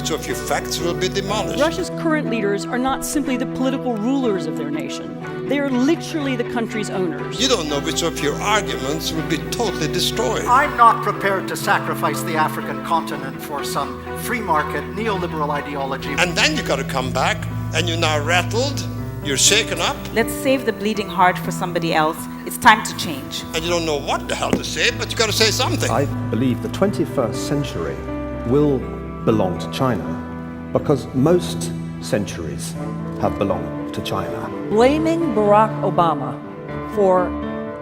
which of your facts will be demolished. Russia's current leaders are not simply the political rulers of their nation. They are literally the country's owners. You don't know which of your arguments will be totally destroyed. I'm not prepared to sacrifice the African continent for some free market neoliberal ideology. And then you got to come back, and you're now rattled, you're shaken up. Let's save the bleeding heart for somebody else. It's time to change. And you don't know what the hell to say, but you got to say something. I believe the 21st century will belong to China because most centuries have belonged to China. Blaming Barack Obama for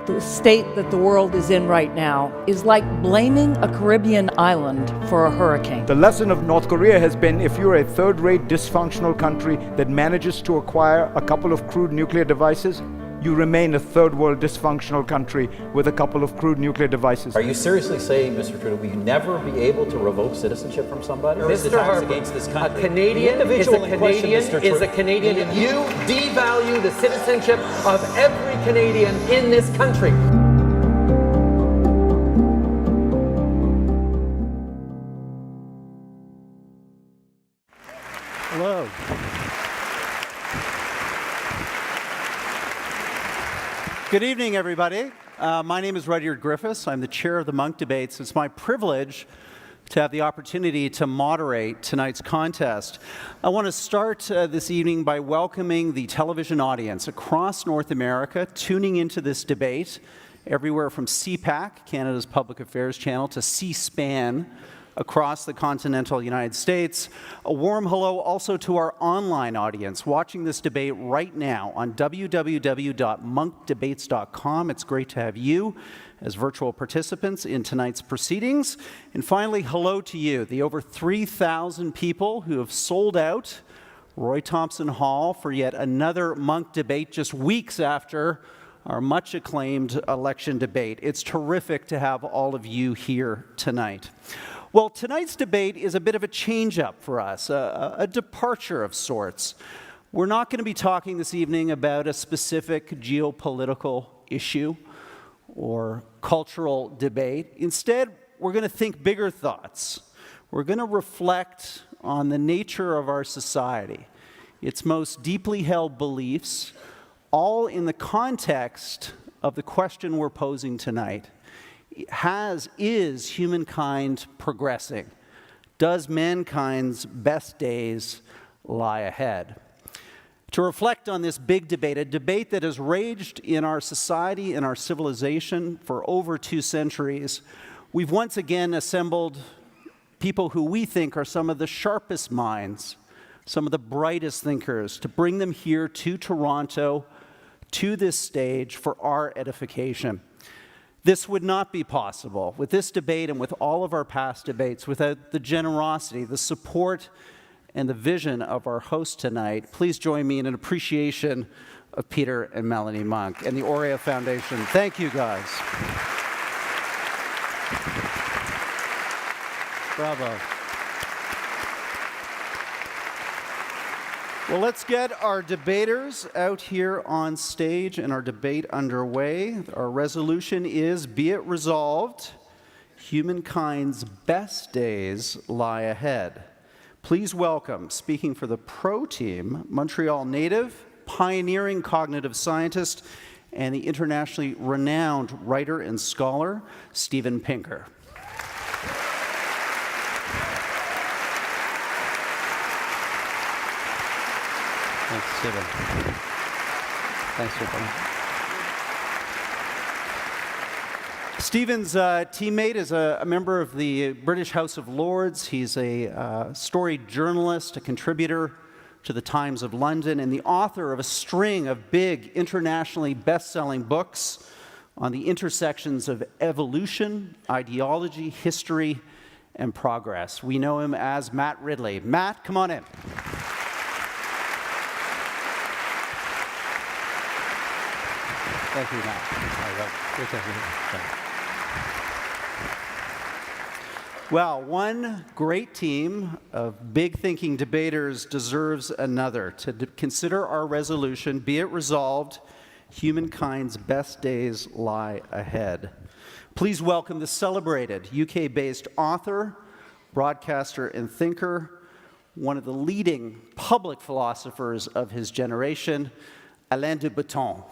the state that the world is in right now is like blaming a Caribbean island for a hurricane. The lesson of North Korea has been if you're a third-rate dysfunctional country that manages to acquire a couple of crude nuclear devices, you remain a third-world dysfunctional country with a couple of crude nuclear devices. Are you seriously saying, Mr. Trudeau, will you never be able to revoke citizenship from somebody? Or is the tax against this country? A Canadian is a Canadian, and you devalue the citizenship of every Canadian in this country. Hello. Good evening, everybody. My name is Rudyard Griffiths. I'm the chair of the Munk Debates. It's my privilege to have the opportunity to moderate tonight's contest. I want to start this evening by welcoming the television audience across North America tuning into this debate, everywhere from CPAC, Canada's Public Affairs channel, to C-SPAN across the continental United States. A warm hello also to our online audience watching this debate right now on www.munkdebates.com. It's great to have you as virtual participants in tonight's proceedings. And finally, hello to you, the over 3,000 people who have sold out Roy Thompson Hall for yet another Munk debate just weeks after our much acclaimed election debate. It's terrific to have all of you here tonight. Well, tonight's debate is a bit of a change-up for us, a departure of sorts. We're not going to be talking this evening about a specific geopolitical issue or cultural debate. Instead, we're going to think bigger thoughts. We're going to reflect on the nature of our society, its most deeply held beliefs, all in the context of the question we're posing tonight. Is humankind progressing? Does mankind's best days lie ahead? To reflect on this big debate, a debate that has raged in our society and our civilization for over 2 centuries, we've once again assembled people who we think are some of the sharpest minds, some of the brightest thinkers, to bring them here to Toronto, to this stage for our edification. This would not be possible with this debate and with all of our past debates without the generosity, the support, and the vision of our host tonight. Please join me in an appreciation of Peter and Melanie Munk and the Aurea Foundation. Thank you, guys. Bravo. Well, let's get our debaters out here on stage and our debate underway. Our resolution is, be it resolved, humankind's best days lie ahead. Please welcome, speaking for the pro team, Montreal native, pioneering cognitive scientist, and the internationally renowned writer and scholar, Steven Pinker. Thanks, Steven. Thanks for coming. Steven's teammate is a member of the British House of Lords. He's a storied journalist, a contributor to the Times of London, and the author of a string of big, internationally best-selling books on the intersections of evolution, ideology, history, and progress. We know him as Matt Ridley. Matt, come on in. Thank you, Matt. Great to have you here. Well, one great team of big thinking debaters deserves another. To consider our resolution, be it resolved, humankind's best days lie ahead. Please welcome the celebrated UK-based author, broadcaster, and thinker, one of the leading public philosophers of his generation, Alain de Botton.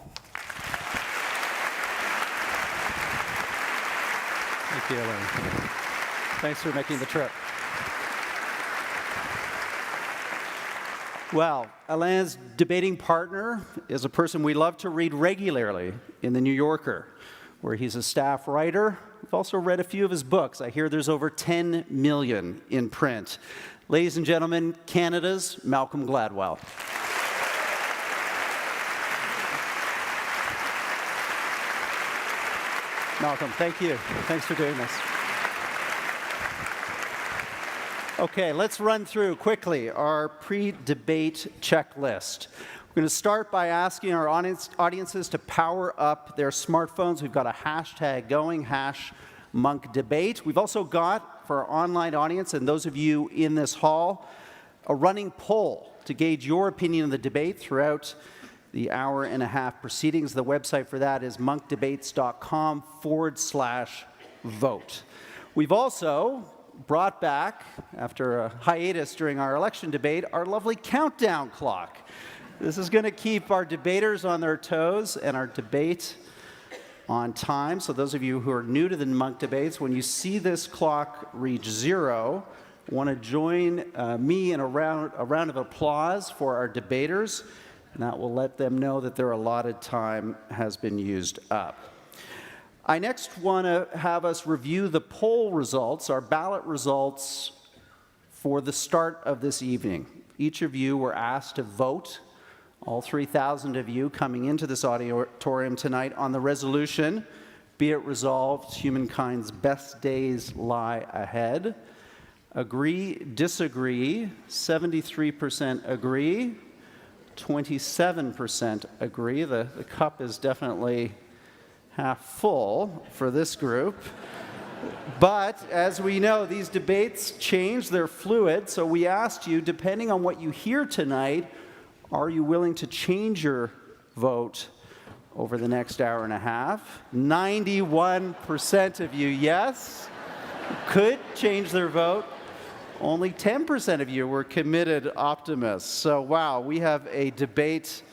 Thank you, Alain. Thanks for making the trip. Well, Alain's debating partner is a person we love to read regularly in The New Yorker, where he's a staff writer. We've also read a few of his books. I hear there's over 10 million in print. Ladies and gentlemen, Canada's Malcolm Gladwell. Malcolm, thank you. Thanks for doing this. Okay, let's run through quickly our pre-debate checklist. We're going to start by asking our audiences to power up their smartphones. We've got a hashtag going, #MunkDebate. We've also got, for our online audience and those of you in this hall, a running poll to gauge your opinion of the debate throughout the hour-and-a-half proceedings. The website for that is monkdebates.com/vote. We've also brought back, after a hiatus during our election debate, our lovely countdown clock. This is going to keep our debaters on their toes and our debate on time. So those of you who are new to the Munk debates, when you see this clock reach 0, want to join me in a round of applause for our debaters, and that will let them know that their allotted time has been used up. I next want to have us review the poll results, our ballot results, for the start of this evening. Each of you were asked to vote, all 3,000 of you coming into this auditorium tonight, on the resolution, be it resolved, humankind's best days lie ahead. Agree, disagree, 73% agree, 27% agree. The cup is definitely half full for this group. But as we know, these debates change, they're fluid, so we asked you, depending on what you hear tonight, are you willing to change your vote over the next hour and a half? 91% of you, yes, could change their vote. Only 10% of you were committed optimists. So wow, we have a debate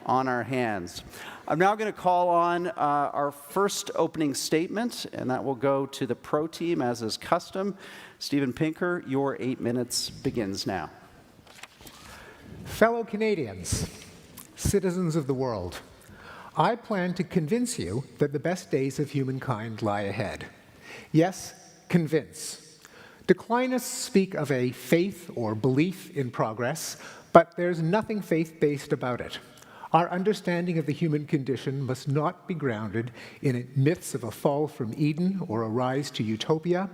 on our hands. I'm now going to call on our first opening statement, and that will go to the pro team, as is custom. Stephen Pinker, your 8 minutes begins now. Fellow Canadians, citizens of the world, I plan to convince you that the best days of humankind lie ahead. Yes, convince. Declinists speak of a faith or belief in progress, but there's nothing faith-based about it. Our understanding of the human condition must not be grounded in myths of a fall from Eden or a rise to utopia,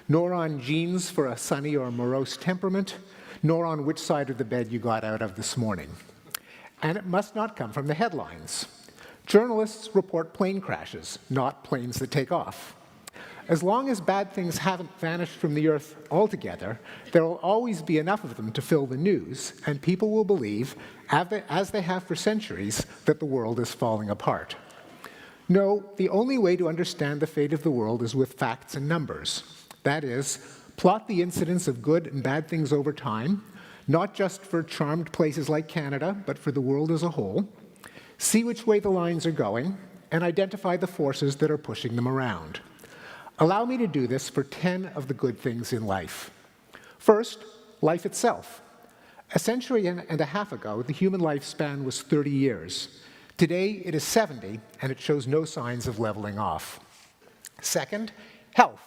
nor on genes for a sunny or morose temperament, nor on which side of the bed you got out of this morning. And it must not come from the headlines. Journalists report plane crashes, not planes that take off. As long as bad things haven't vanished from the earth altogether, there will always be enough of them to fill the news, and people will believe, as they have for centuries, that the world is falling apart. No, the only way to understand the fate of the world is with facts and numbers. That is, plot the incidence of good and bad things over time, not just for charmed places like Canada, but for the world as a whole. See which way the lines are going, and identify the forces that are pushing them around. Allow me to do this for 10 of the good things in life. First, life itself. A century and a half ago, the human lifespan was 30 years. Today, it is 70, and it shows no signs of leveling off. Second, health.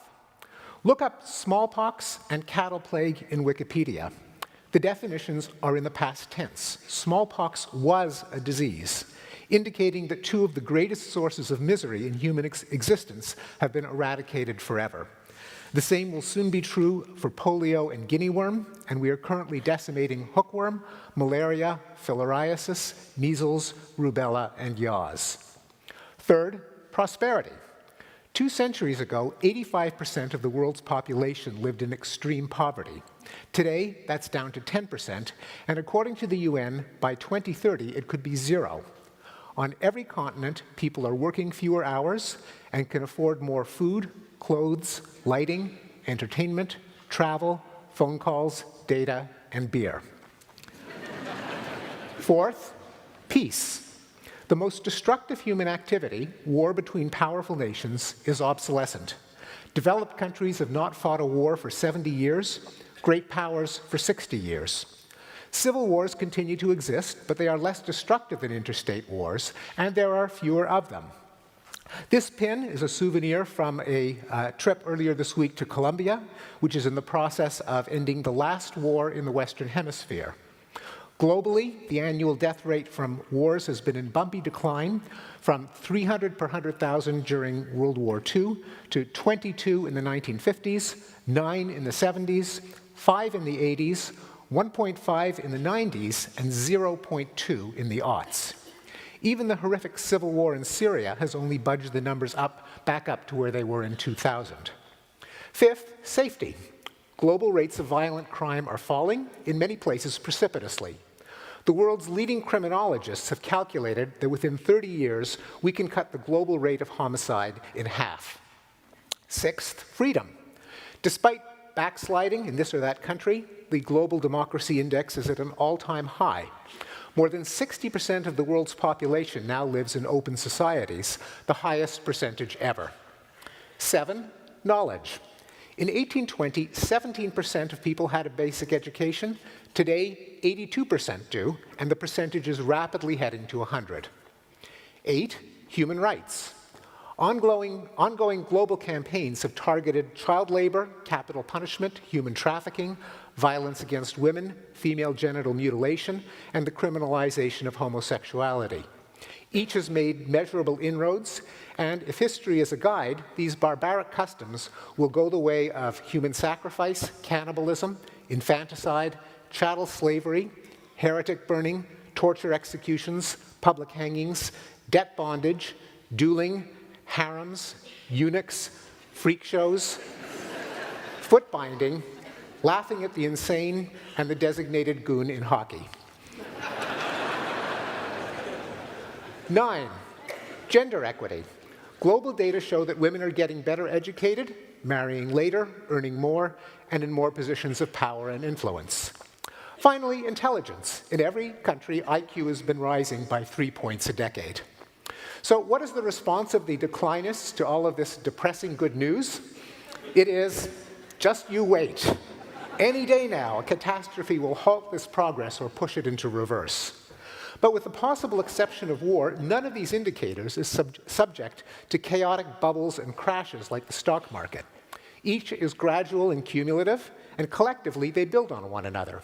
Look up smallpox and cattle plague in Wikipedia. The definitions are in the past tense. Smallpox was a disease, indicating that two of the greatest sources of misery in human existence have been eradicated forever. The same will soon be true for polio and guinea worm, and we are currently decimating hookworm, malaria, filariasis, measles, rubella, and yaws. Third, prosperity. 2 centuries ago, 85% of the world's population lived in extreme poverty. Today, that's down to 10%, and according to the UN, by 2030, it could be 0. On every continent, people are working fewer hours and can afford more food, clothes, lighting, entertainment, travel, phone calls, data, and beer. Fourth, peace. The most destructive human activity, war between powerful nations, is obsolescent. Developed countries have not fought a war for 70 years, great powers for 60 years. Civil wars continue to exist, but they are less destructive than interstate wars, and there are fewer of them. This pin is a souvenir from a trip earlier this week to Colombia, which is in the process of ending the last war in the Western Hemisphere. Globally, the annual death rate from wars has been in bumpy decline, from 300 per 100,000 during World War II to 22 in the 1950s, 9 in the 70s, 5 in the 80s, 1.5 in the 90s, and 0.2 in the aughts. Even the horrific civil war in Syria has only budged the numbers back up to where they were in 2000. Fifth, safety. Global rates of violent crime are falling, in many places precipitously. The world's leading criminologists have calculated that within 30 years, we can cut the global rate of homicide in half. Sixth, freedom. Despite backsliding in this or that country, the Global Democracy Index is at an all-time high. More than 60% of the world's population now lives in open societies, the highest percentage ever. 7, knowledge. In 1820, 17% of people had a basic education. Today, 82% do, and the percentage is rapidly heading to 100. 8, human rights. Ongoing global campaigns have targeted child labor, capital punishment, human trafficking, violence against women, female genital mutilation, and the criminalization of homosexuality. Each has made measurable inroads, and if history is a guide, these barbaric customs will go the way of human sacrifice, cannibalism, infanticide, chattel slavery, heretic burning, torture executions, public hangings, debt bondage, dueling, harems, eunuchs, freak shows, foot binding, laughing at the insane, and the designated goon in hockey. 9, gender equity. Global data show that women are getting better educated, marrying later, earning more, and in more positions of power and influence. Finally, intelligence. In every country, IQ has been rising by 3 points a decade. So what is the response of the declinists to all of this depressing good news? It is, just you wait. Any day now, a catastrophe will halt this progress or push it into reverse. But with the possible exception of war, none of these indicators is subject to chaotic bubbles and crashes like the stock market. Each is gradual and cumulative, and collectively they build on one another.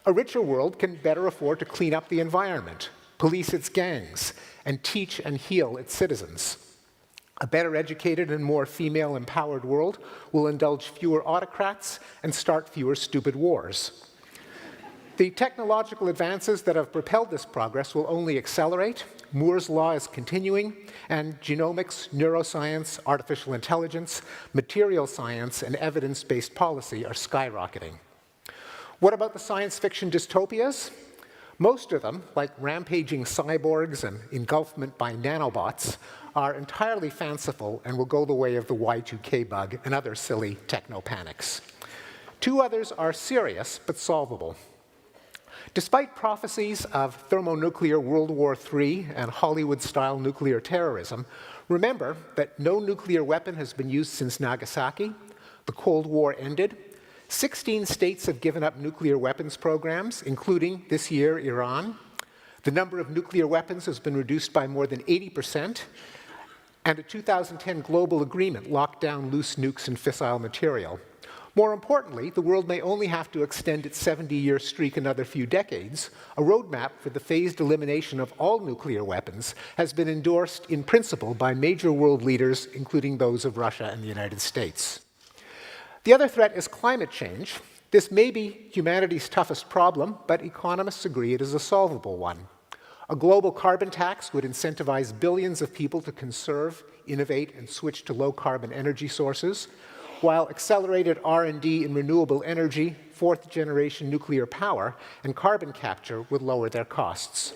A richer world can better afford to clean up the environment, police its gangs, and teach and heal its citizens. A better educated and more female-empowered world will indulge fewer autocrats and start fewer stupid wars. The technological advances that have propelled this progress will only accelerate. Moore's law is continuing, and genomics, neuroscience, artificial intelligence, material science, and evidence-based policy are skyrocketing. What about the science fiction dystopias? Most of them, like rampaging cyborgs and engulfment by nanobots, are entirely fanciful and will go the way of the Y2K bug and other silly techno-panics. 2 others are serious but solvable. Despite prophecies of thermonuclear World War III and Hollywood-style nuclear terrorism, remember that no nuclear weapon has been used since Nagasaki. The Cold War ended. 16 states have given up nuclear weapons programs, including, this year, Iran. The number of nuclear weapons has been reduced by more than 80%, and a 2010 global agreement locked down loose nukes and fissile material. More importantly, the world may only have to extend its 70-year streak another few decades. A roadmap for the phased elimination of all nuclear weapons has been endorsed in principle by major world leaders, including those of Russia and the United States. The other threat is climate change. This may be humanity's toughest problem, but economists agree it is a solvable one. A global carbon tax would incentivize billions of people to conserve, innovate, and switch to low-carbon energy sources, while accelerated R&D in renewable energy, fourth-generation nuclear power, and carbon capture would lower their costs.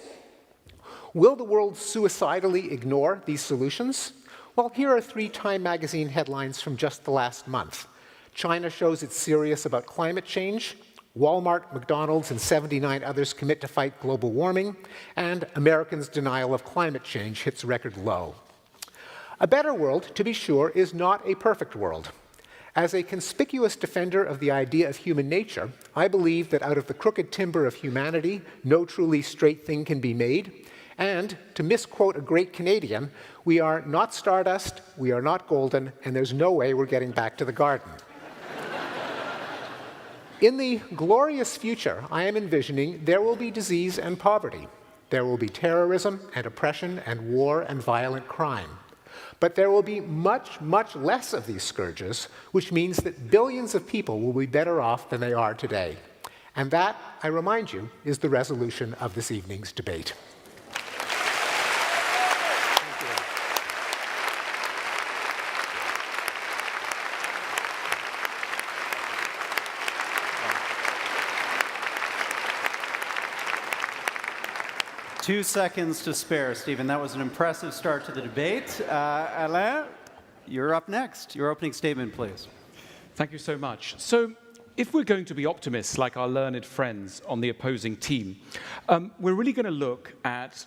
Will the world suicidally ignore these solutions? Well, here are 3 Time magazine headlines from just the last month. China shows it's serious about climate change. Walmart, McDonald's, and 79 others commit to fight global warming, and Americans' denial of climate change hits record low. A better world, to be sure, is not a perfect world. As a conspicuous defender of the idea of human nature, I believe that out of the crooked timber of humanity, no truly straight thing can be made. And, to misquote a great Canadian, we are not stardust, we are not golden, and there's no way we're getting back to the garden. In the glorious future I am envisioning, there will be disease and poverty. There will be terrorism and oppression and war and violent crime. But there will be much, much less of these scourges, which means that billions of people will be better off than they are today. And that, I remind you, is the resolution of this evening's debate. 2 seconds to spare, Stephen. That was an impressive start to the debate. Alain, you're up next. Your opening statement, please. Thank you so much. So, if we're going to be optimists like our learned friends on the opposing team, we're really going to look at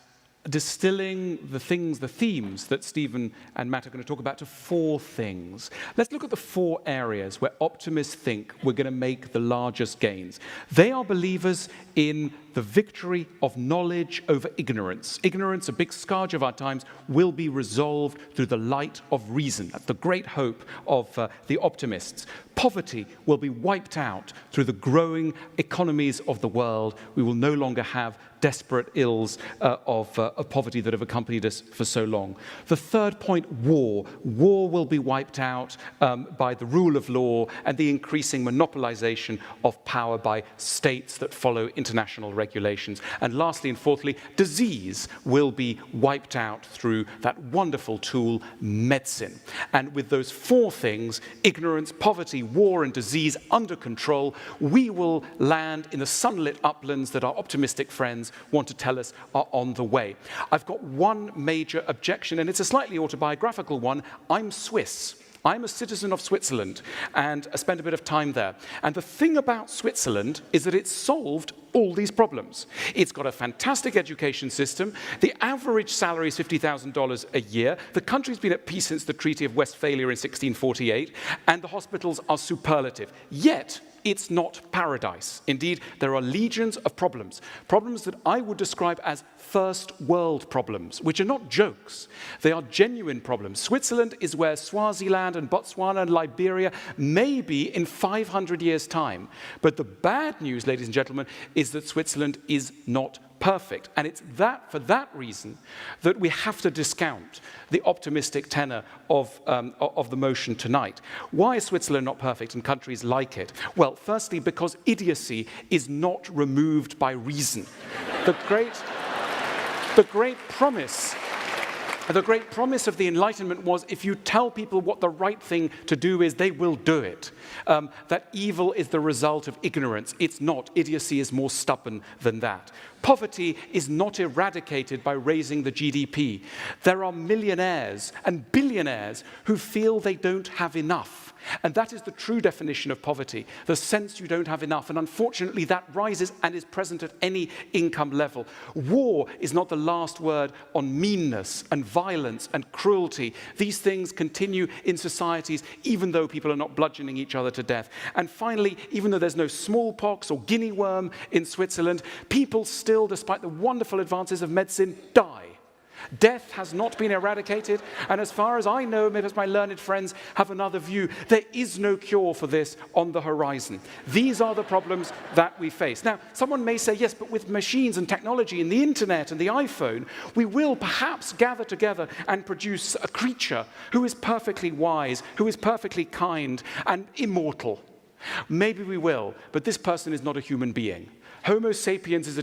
distilling the themes that Stephen and Matt are going to talk about to 4 things. Let's look at the 4 areas where optimists think we're going to make the largest gains. They are believers in the victory of knowledge over ignorance. Ignorance, a big scourge of our times, will be resolved through the light of reason. That's the great hope of the optimists. Poverty will be wiped out through the growing economies of the world. We will no longer have desperate ills of poverty that have accompanied us for so long. The third point, war. War will be wiped out by the rule of law and the increasing monopolization of power by states that follow international regulations. And lastly and fourthly, disease will be wiped out through that wonderful tool, medicine. And with those 4 things, ignorance, poverty, war, and disease under control, we will land in the sunlit uplands that our optimistic friends want to tell us are on the way. I've got one major objection, and it's a slightly autobiographical one. I'm Swiss. I'm a citizen of Switzerland, and I spent a bit of time there. And the thing about Switzerland is that it's solved all these problems. It's got a fantastic education system. The average salary is $50,000 a year. The country's been at peace since the Treaty of Westphalia in 1648, and the hospitals are superlative. Yet, it's not paradise. Indeed, there are legions of problems. Problems that I would describe as first world problems, which are not jokes. They are genuine problems. Switzerland is where Swaziland and Botswana and Liberia may be in 500 years' time. But the bad news, ladies and gentlemen, is that Switzerland is not perfect. And it's for that reason that we have to discount the optimistic tenor of the motion tonight. Why is Switzerland not perfect and countries like it? Well, firstly, because idiocy is not removed by reason. The great promise of the Enlightenment was if you tell people what the right thing to do is, they will do it. That evil is the result of ignorance. It's not. Idiocy is more stubborn than that. Poverty is not eradicated by raising the GDP. There are millionaires and billionaires who feel they don't have enough. And that is the true definition of poverty, the sense you don't have enough. And unfortunately, that rises and is present at any income level. War is not the last word on meanness and violence and cruelty. These things continue in societies, even though people are not bludgeoning each other to death. And finally, even though there's no smallpox or guinea worm in Switzerland, people still, despite the wonderful advances of medicine, die. Death has not been eradicated, and as far as I know, maybe my learned friends have another view, there is no cure for this on the horizon. These are the problems that we face. Now, someone may say, yes, but with machines and technology and the internet and the iPhone, we will perhaps gather together and produce a creature who is perfectly wise, who is perfectly kind and immortal. Maybe we will, but this person is not a human being. Homo sapiens is a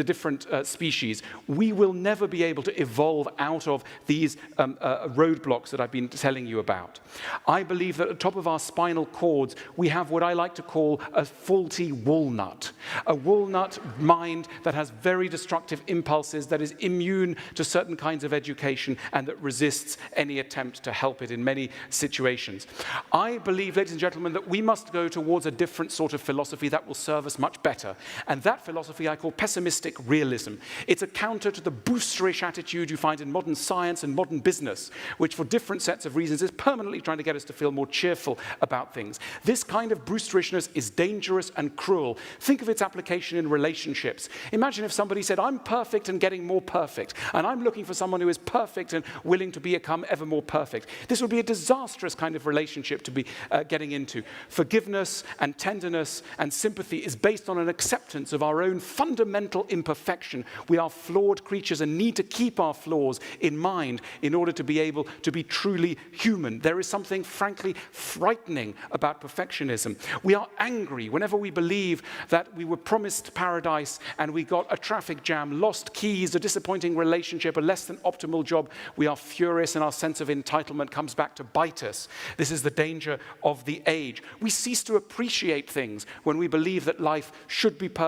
different species. We will never be able to evolve out of these roadblocks that I've been telling you about. I believe that at the top of our spinal cords, we have what I like to call a faulty walnut. A walnut mind that has very destructive impulses, that is immune to certain kinds of education, and that resists any attempt to help it in many situations. I believe, ladies and gentlemen, that we must go towards a different sort of philosophy that will serve us much better. And that philosophy I call pessimistic realism. It's a counter to the boosterish attitude you find in modern science and modern business, which for different sets of reasons is permanently trying to get us to feel more cheerful about things. This kind of boosterishness is dangerous and cruel. Think of its application in relationships. Imagine if somebody said, I'm perfect and getting more perfect, and I'm looking for someone who is perfect and willing to become ever more perfect. This would be a disastrous kind of relationship to be getting into. Forgiveness and tenderness and sympathy is based on an acceptance of our own fundamental imperfection. We are flawed creatures and need to keep our flaws in mind in order to be able to be truly human. There is something frankly frightening about perfectionism. We are angry whenever we believe that we were promised paradise and we got a traffic jam, lost keys, a disappointing relationship, a less than optimal job. We are furious and our sense of entitlement comes back to bite us. This is the danger of the age. We cease to appreciate things when we believe that life should be perfect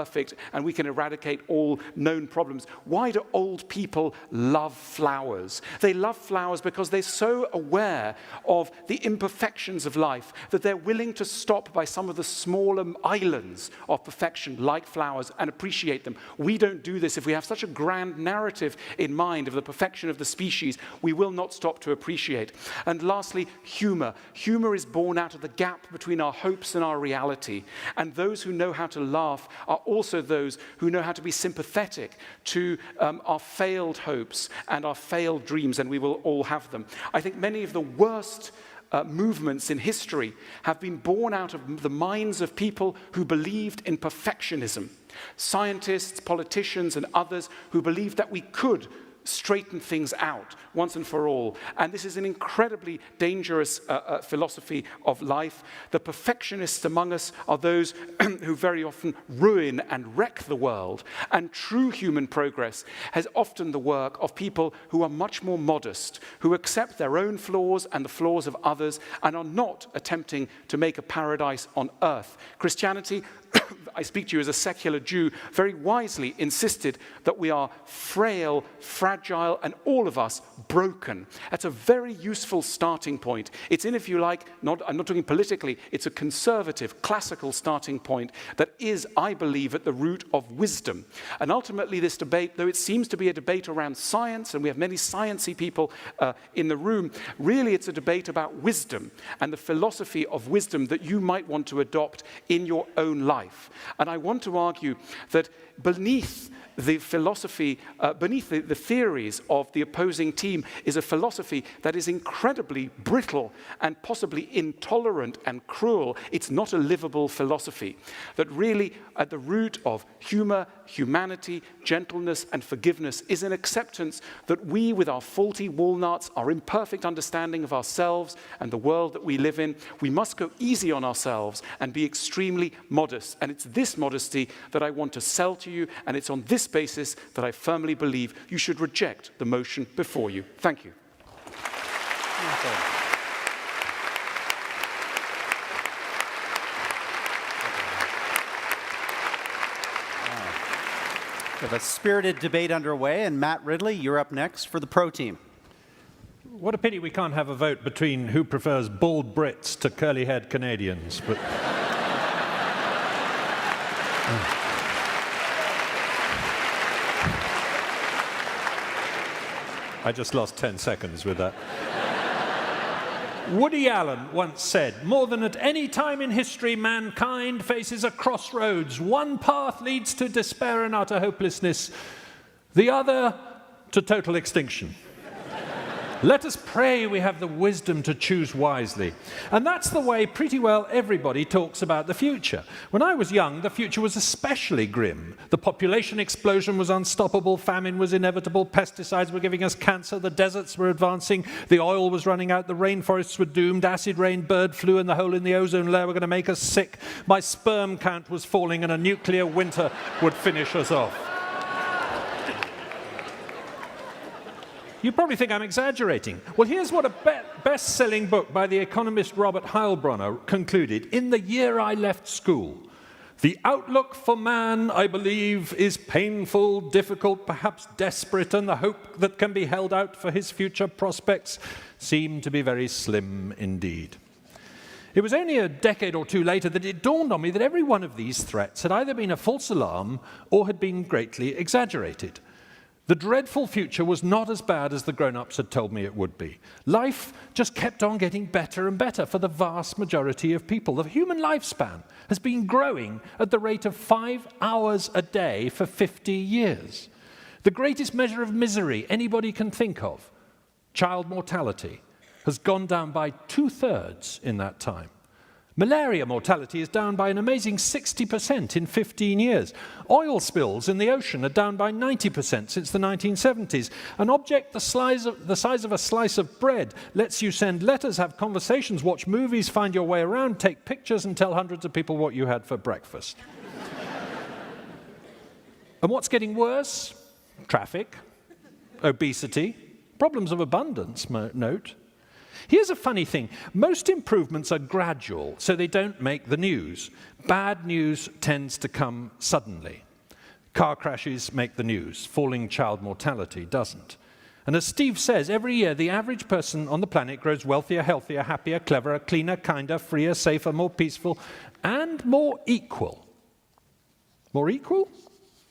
and we can eradicate all known problems. Why do old people love flowers? They love flowers because they're so aware of the imperfections of life that they're willing to stop by some of the smaller islands of perfection, like flowers, and appreciate them. We don't do this. If we have such a grand narrative in mind of the perfection of the species, we will not stop to appreciate. And lastly, humor. Humor is born out of the gap between our hopes and our reality. And those who know how to laugh are also those who know how to be sympathetic to our failed hopes and our failed dreams, and we will all have them. I think many of the worst movements in history have been born out of the minds of people who believed in perfectionism. Scientists, politicians, and others who believed that we could straighten things out once and for all. And this is an incredibly dangerous philosophy of life. The perfectionists among us are those who very often ruin and wreck the world. And true human progress has often the work of people who are much more modest, who accept their own flaws and the flaws of others, and are not attempting to make a paradise on earth. Christianity, I speak to you as a secular Jew, very wisely insisted that we are frail, fragile, and all of us broken. That's a very useful starting point. It's in, if you like, I'm not talking politically, it's a conservative, classical starting point that is, I believe, at the root of wisdom. And ultimately this debate, though it seems to be a debate around science, and we have many sciencey people in the room, really it's a debate about wisdom and the philosophy of wisdom that you might want to adopt in your own life. And I want to argue that beneath the philosophy, beneath the theories of the opposing team is a philosophy that is incredibly brittle and possibly intolerant and cruel. It's not a livable philosophy. That really at the root of humor, humanity, gentleness, and forgiveness is an acceptance that we, with our faulty walnuts, our imperfect understanding of ourselves and the world that we live in, we must go easy on ourselves and be extremely modest. And it's this modesty that I want to sell to you, and it's on this basis that I firmly believe you should reject the motion before you. Thank you. We have a spirited debate underway, and Matt Ridley, you're up next for the pro team. What a pity we can't have a vote between who prefers bald Brits to curly-haired Canadians, but... I just lost 10 seconds with that. Woody Allen once said, "More than at any time in history, mankind faces a crossroads. One path leads to despair and utter hopelessness, the other to total extinction." Let us pray we have the wisdom to choose wisely. And that's the way pretty well everybody talks about the future. When I was young, the future was especially grim. The population explosion was unstoppable, famine was inevitable, pesticides were giving us cancer, the deserts were advancing, the oil was running out, the rainforests were doomed, acid rain, bird flu, and the hole in the ozone layer were going to make us sick. My sperm count was falling, and a nuclear winter would finish us off. You probably think I'm exaggerating. Well, here's what a best-selling book by the economist Robert Heilbronner concluded in the year I left school. The outlook for man, I believe, is painful, difficult, perhaps desperate, and the hope that can be held out for his future prospects seem to be very slim indeed. It was only a decade or two later that it dawned on me that every one of these threats had either been a false alarm or had been greatly exaggerated. The dreadful future was not as bad as the grown-ups had told me it would be. Life just kept on getting better and better for the vast majority of people. The human lifespan has been growing at the rate of 5 hours a day for 50 years. The greatest measure of misery anybody can think of, child mortality, has gone down by 2/3 in that time. Malaria mortality is down by an amazing 60% in 15 years. Oil spills in the ocean are down by 90% since the 1970s. An object the size of a slice of bread lets you send letters, have conversations, watch movies, find your way around, take pictures, and tell hundreds of people what you had for breakfast. And what's getting worse? Traffic, obesity, problems of abundance, note. Here's a funny thing. Most improvements are gradual, so they don't make the news. Bad news tends to come suddenly. Car crashes make the news. Falling child mortality doesn't. And as Steve says, every year the average person on the planet grows wealthier, healthier, happier, cleverer, cleaner, kinder, freer, safer, more peaceful, and more equal. More equal?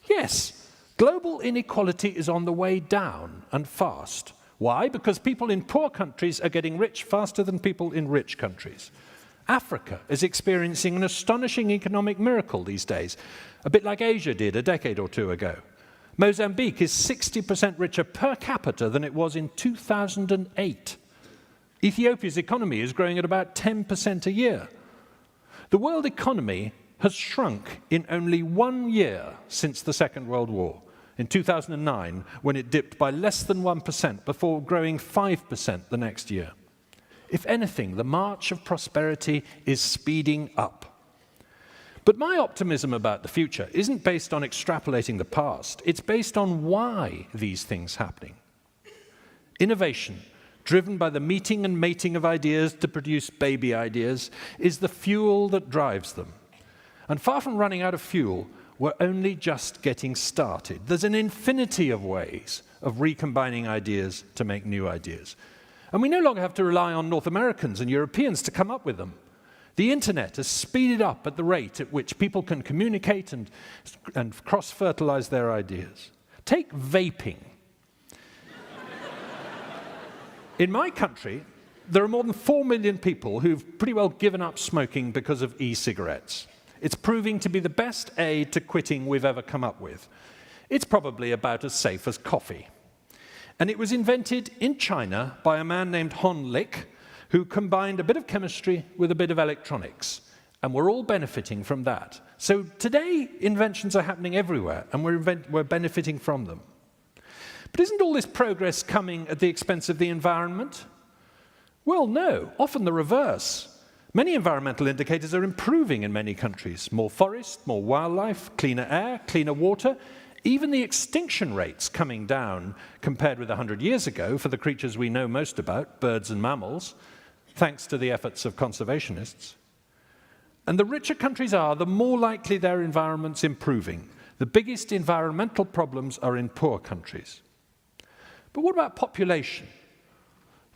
Yes. Global inequality is on the way down, and fast. Why? Because people in poor countries are getting rich faster than people in rich countries. Africa is experiencing an astonishing economic miracle these days, a bit like Asia did a decade or two ago. Mozambique is 60% richer per capita than it was in 2008. Ethiopia's economy is growing at about 10% a year. The world economy has shrunk in only 1 year since the Second World War. In 2009, when it dipped by less than 1% before growing 5% the next year. If anything, the march of prosperity is speeding up. But my optimism about the future isn't based on extrapolating the past. It's based on why these things are happening. Innovation, driven by the meeting and mating of ideas to produce baby ideas, is the fuel that drives them. And far from running out of fuel, we're only just getting started. There's an infinity of ways of recombining ideas to make new ideas. And we no longer have to rely on North Americans and Europeans to come up with them. The internet has speeded up at the rate at which people can communicate and cross-fertilize their ideas. Take vaping. In my country, there are more than 4 million people who've pretty well given up smoking because of e-cigarettes. It's proving to be the best aid to quitting we've ever come up with. It's probably about as safe as coffee. And it was invented in China by a man named Hon Lik, who combined a bit of chemistry with a bit of electronics. And we're all benefiting from that. So today, inventions are happening everywhere, and we're benefiting from them. But isn't all this progress coming at the expense of the environment? Well, no, often the reverse. Many environmental indicators are improving in many countries. More forest, more wildlife, cleaner air, cleaner water. Even the extinction rates coming down compared with 100 years ago for the creatures we know most about, birds and mammals, thanks to the efforts of conservationists. And the richer countries are, the more likely their environment's improving. The biggest environmental problems are in poor countries. But what about population?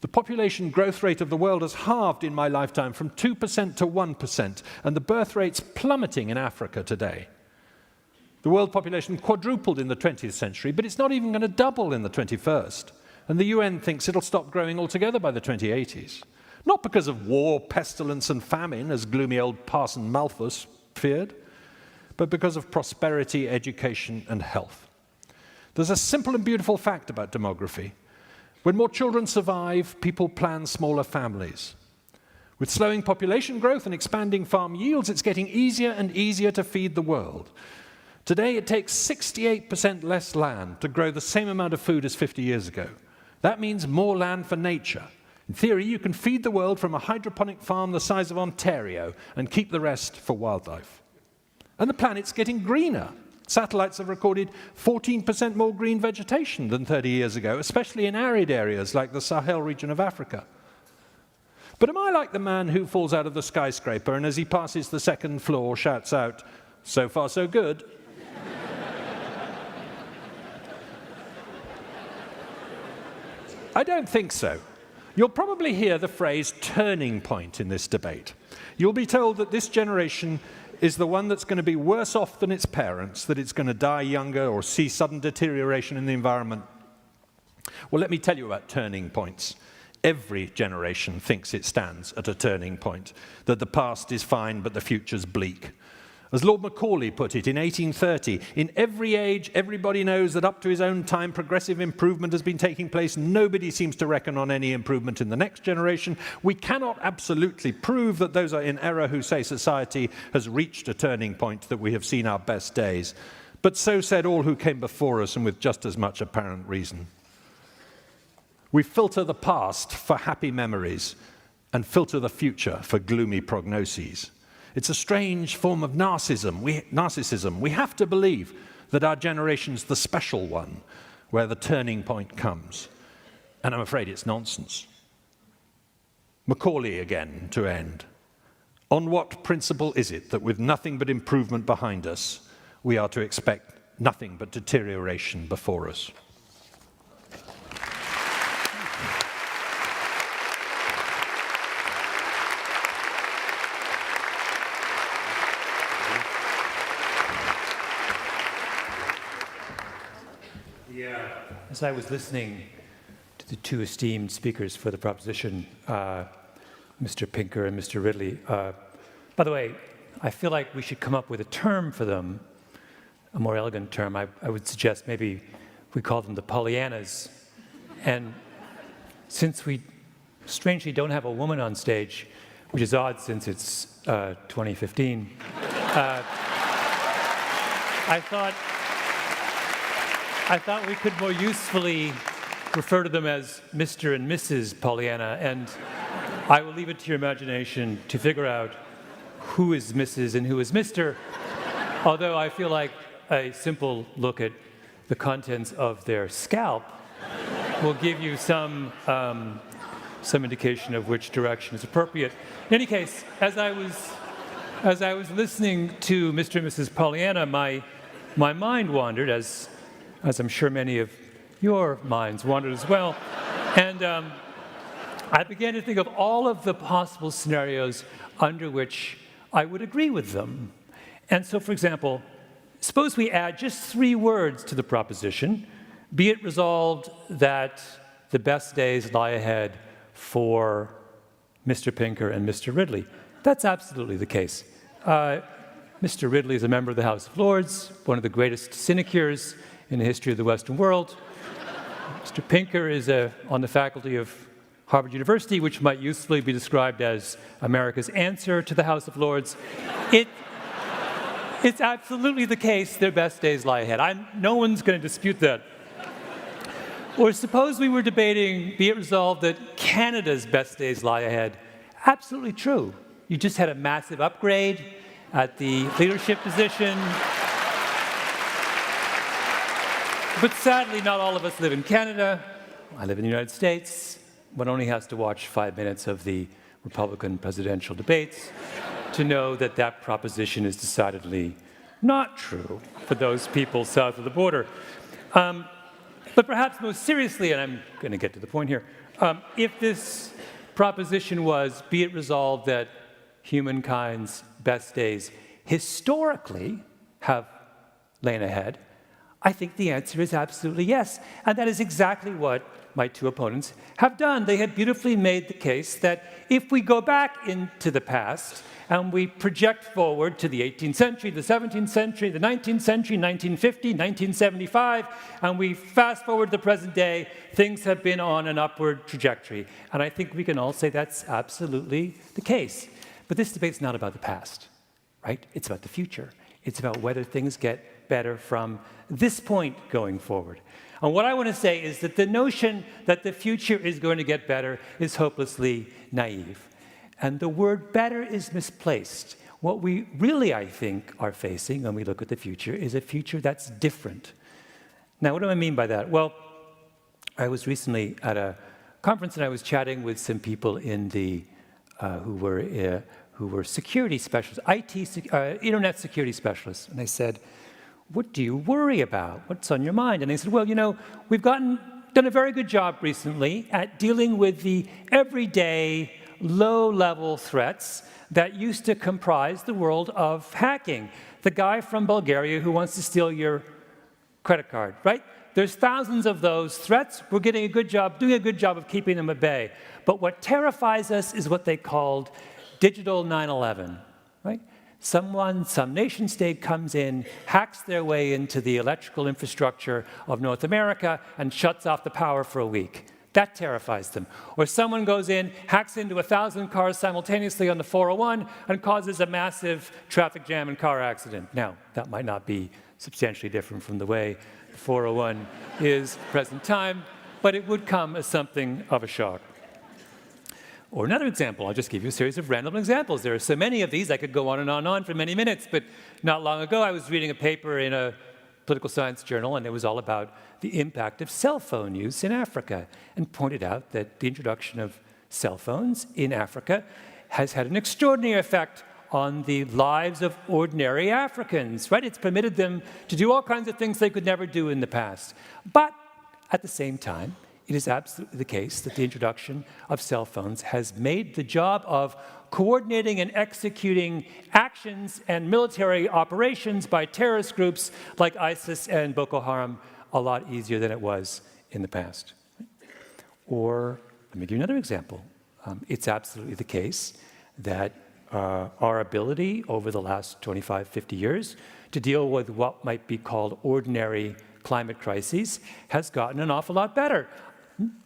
The population growth rate of the world has halved in my lifetime from 2% to 1%, and the birth rate's plummeting in Africa today. The world population quadrupled in the 20th century, but it's not even going to double in the 21st. And the UN thinks it'll stop growing altogether by the 2080s. Not because of war, pestilence, and famine, as gloomy old Parson Malthus feared, but because of prosperity, education, and health. There's a simple and beautiful fact about demography. When more children survive, people plan smaller families. With slowing population growth and expanding farm yields, it's getting easier and easier to feed the world. Today, it takes 68% less land to grow the same amount of food as 50 years ago. That means more land for nature. In theory, you can feed the world from a hydroponic farm the size of Ontario and keep the rest for wildlife. And the planet's getting greener. Satellites have recorded 14% more green vegetation than 30 years ago, especially in arid areas like the Sahel region of Africa. But am I like the man who falls out of the skyscraper and as he passes the second floor shouts out, "So far, so good"? I don't think so. You'll probably hear the phrase turning point in this debate. You'll be told that this generation is the one that's going to be worse off than its parents, that it's going to die younger or see sudden deterioration in the environment. Well, let me tell you about turning points. Every generation thinks it stands at a turning point, that the past is fine but the future's bleak. As Lord Macaulay put it in 1830, in every age, everybody knows that up to his own time, progressive improvement has been taking place. Nobody seems to reckon on any improvement in the next generation. We cannot absolutely prove that those are in error who say society has reached a turning point, that we have seen our best days. But so said all who came before us, and with just as much apparent reason. We filter the past for happy memories and filter the future for gloomy prognoses. It's a strange form of narcissism. We have to believe that our generation's the special one, where the turning point comes. And I'm afraid it's nonsense. Macaulay again, to end. On what principle is it that with nothing but improvement behind us, we are to expect nothing but deterioration before us? As I was listening to the two esteemed speakers for the proposition, Mr. Pinker and Mr. Ridley, by the way, I feel like we should come up with a term for them, a more elegant term. I would suggest maybe we call them the Pollyannas. And since we strangely don't have a woman on stage, which is odd since it's 2015, I thought we could more usefully refer to them as Mr. and Mrs. Pollyanna, and I will leave it to your imagination to figure out who is Mrs. and who is Mr., although I feel like a simple look at the contents of their scalp will give you some indication of which direction is appropriate. In any case, as I was listening to Mr. and Mrs. Pollyanna, my mind wandered, as I'm sure many of your minds wandered as well. And I began to think of all of the possible scenarios under which I would agree with them. And so, for example, suppose we add just 3 words to the proposition, be it resolved that the best days lie ahead for Mr. Pinker and Mr. Ridley. That's absolutely the case. Mr. Ridley is a member of the House of Lords, one of the greatest sinecures in the history of the Western world. Mr. Pinker is on the faculty of Harvard University, which might usefully be described as America's answer to the House of Lords. It's absolutely the case their best days lie ahead. No one's going to dispute that. Or suppose we were debating, be it resolved, that Canada's best days lie ahead. Absolutely true. You just had a massive upgrade at the leadership position. But sadly, not all of us live in Canada. I live in the United States. One only has to watch 5 minutes of the Republican presidential debates to know that that proposition is decidedly not true for those people south of the border. But perhaps most seriously, and I'm going to get to the point here, if this proposition was, be it resolved that humankind's best days historically have lain ahead, I think the answer is absolutely yes. And that is exactly what my two opponents have done. They have beautifully made the case that if we go back into the past and we project forward to the 18th century, the 17th century, the 19th century, 1950, 1975, and we fast forward to the present day, things have been on an upward trajectory. And I think we can all say that's absolutely the case. But this debate's not about the past, right? It's about the future. It's about whether things get better from this point going forward. And what I want to say is that the notion that the future is going to get better is hopelessly naive. And the word better is misplaced. What we really, I think, are facing when we look at the future is a future that's different. Now, what do I mean by that? Well, I was recently at a conference and I was chatting with some people in the who were security specialists, internet security specialists. And I said, what do you worry about? What's on your mind? And they said, well, you know, we've done a very good job recently at dealing with the everyday, low-level threats that used to comprise the world of hacking. The guy from Bulgaria who wants to steal your credit card, right? There's thousands of those threats. We're doing a good job of keeping them at bay. But what terrifies us is what they called digital 9/11, right? Some nation state comes in, hacks their way into the electrical infrastructure of North America and shuts off the power for a week. That terrifies them. Or someone goes in, hacks into 1,000 cars simultaneously on the 401 and causes a massive traffic jam and car accident. Now, that might not be substantially different from the way the 401 is present time, but it would come as something of a shock. Or another example, I'll just give you a series of random examples. There are so many of these, I could go on and on for many minutes, but not long ago I was reading a paper in a political science journal, and it was all about the impact of cell phone use in Africa, and pointed out that the introduction of cell phones in Africa has had an extraordinary effect on the lives of ordinary Africans, right? It's permitted them to do all kinds of things they could never do in the past. But at the same time, it is absolutely the case that the introduction of cell phones has made the job of coordinating and executing actions and military operations by terrorist groups like ISIS and Boko Haram a lot easier than it was in the past. Or let me give you another example. It's absolutely the case that our ability over the last 25, 50 years to deal with what might be called ordinary climate crises has gotten an awful lot better.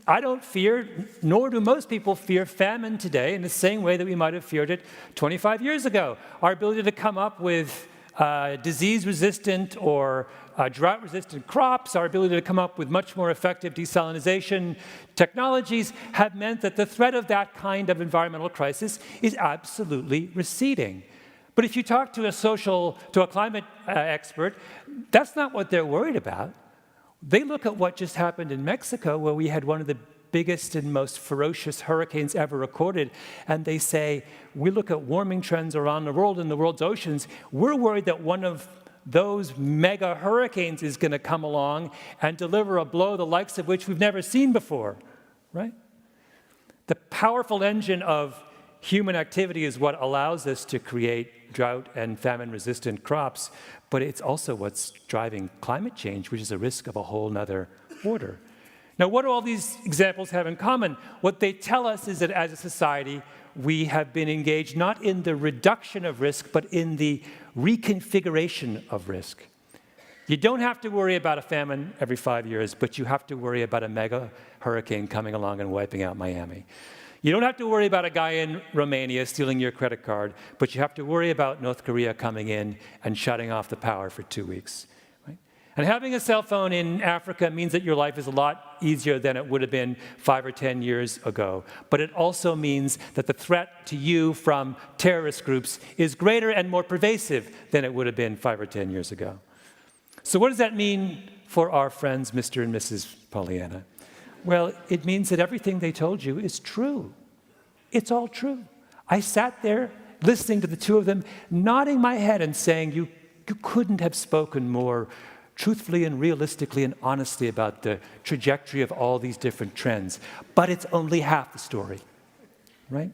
I don't fear, nor do most people fear famine today in the same way that we might have feared it 25 years ago. Our ability to come up with disease-resistant or drought-resistant crops, our ability to come up with much more effective desalination technologies have meant that the threat of that kind of environmental crisis is absolutely receding. But if you talk to a climate expert, that's not what they're worried about. They look at what just happened in Mexico, where we had one of the biggest and most ferocious hurricanes ever recorded, and they say, we look at warming trends around the world in the world's oceans, we're worried that one of those mega hurricanes is going to come along and deliver a blow the likes of which we've never seen before, right? The powerful engine of human activity is what allows us to create drought and famine-resistant crops, but it's also what's driving climate change, which is a risk of a whole nother order. Now, what do all these examples have in common? What they tell us is that as a society, we have been engaged not in the reduction of risk, but in the reconfiguration of risk. You don't have to worry about a famine every 5 years, but you have to worry about a mega hurricane coming along and wiping out Miami. You don't have to worry about a guy in Romania stealing your credit card, but you have to worry about North Korea coming in and shutting off the power for 2 weeks. Right? And having a cell phone in Africa means that your life is a lot easier than it would have been 5 or 10 years ago. But it also means that the threat to you from terrorist groups is greater and more pervasive than it would have been 5 or 10 years ago. So what does that mean for our friends, Mr. and Mrs. Pollyanna? Well, it means that everything they told you is true. It's all true. I sat there listening to the two of them, nodding my head and saying, you couldn't have spoken more truthfully and realistically and honestly about the trajectory of all these different trends. But it's only half the story, right?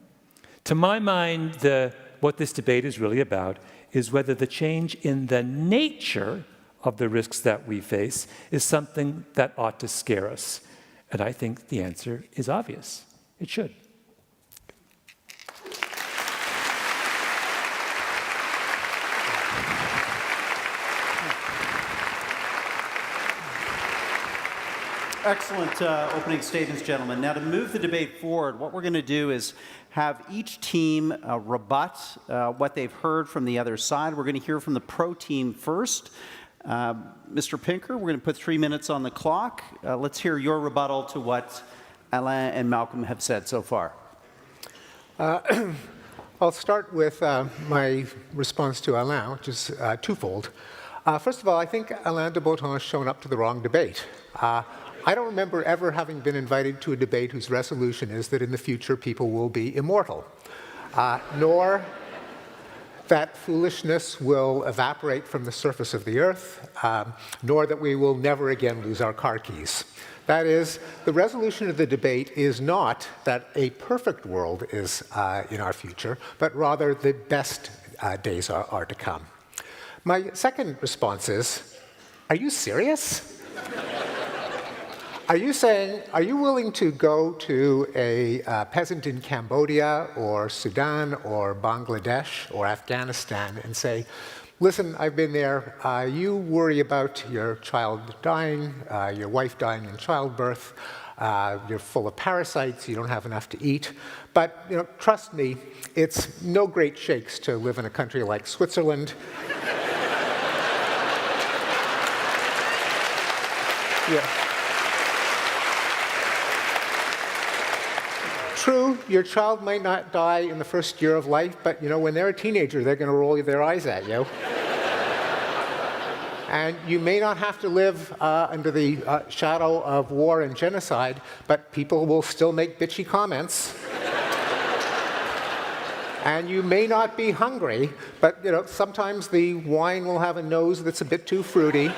To my mind, what this debate is really about is whether the change in the nature of the risks that we face is something that ought to scare us? And I think the answer is obvious. It should. Excellent opening statements, gentlemen. Now, to move the debate forward, what we're going to do is have each team rebut what they've heard from the other side. We're going to hear from the pro team first. Mr. Pinker, we're going to put 3 minutes on the clock. Let's hear your rebuttal to what Alain and Malcolm have said so far. I'll start with my response to Alain, which is twofold. First of all, I think Alain de Botton has shown up to the wrong debate. I don't remember ever having been invited to a debate whose resolution is that in the future people will be immortal, nor that foolishness will evaporate from the surface of the earth, nor that we will never again lose our car keys. That is, the resolution of the debate is not that a perfect world is in our future, but rather the best days are to come. My second response is, are you serious? Are you willing to go to a peasant in Cambodia or Sudan or Bangladesh or Afghanistan and say, listen, I've been there, you worry about your child dying, your wife dying in childbirth, you're full of parasites, you don't have enough to eat, but trust me, it's no great shakes to live in a country like Switzerland. Yeah. True, your child might not die in the first year of life, but when they're a teenager, they're going to roll their eyes at you. And you may not have to live under the shadow of war and genocide, but people will still make bitchy comments. And you may not be hungry, but sometimes the wine will have a nose that's a bit too fruity.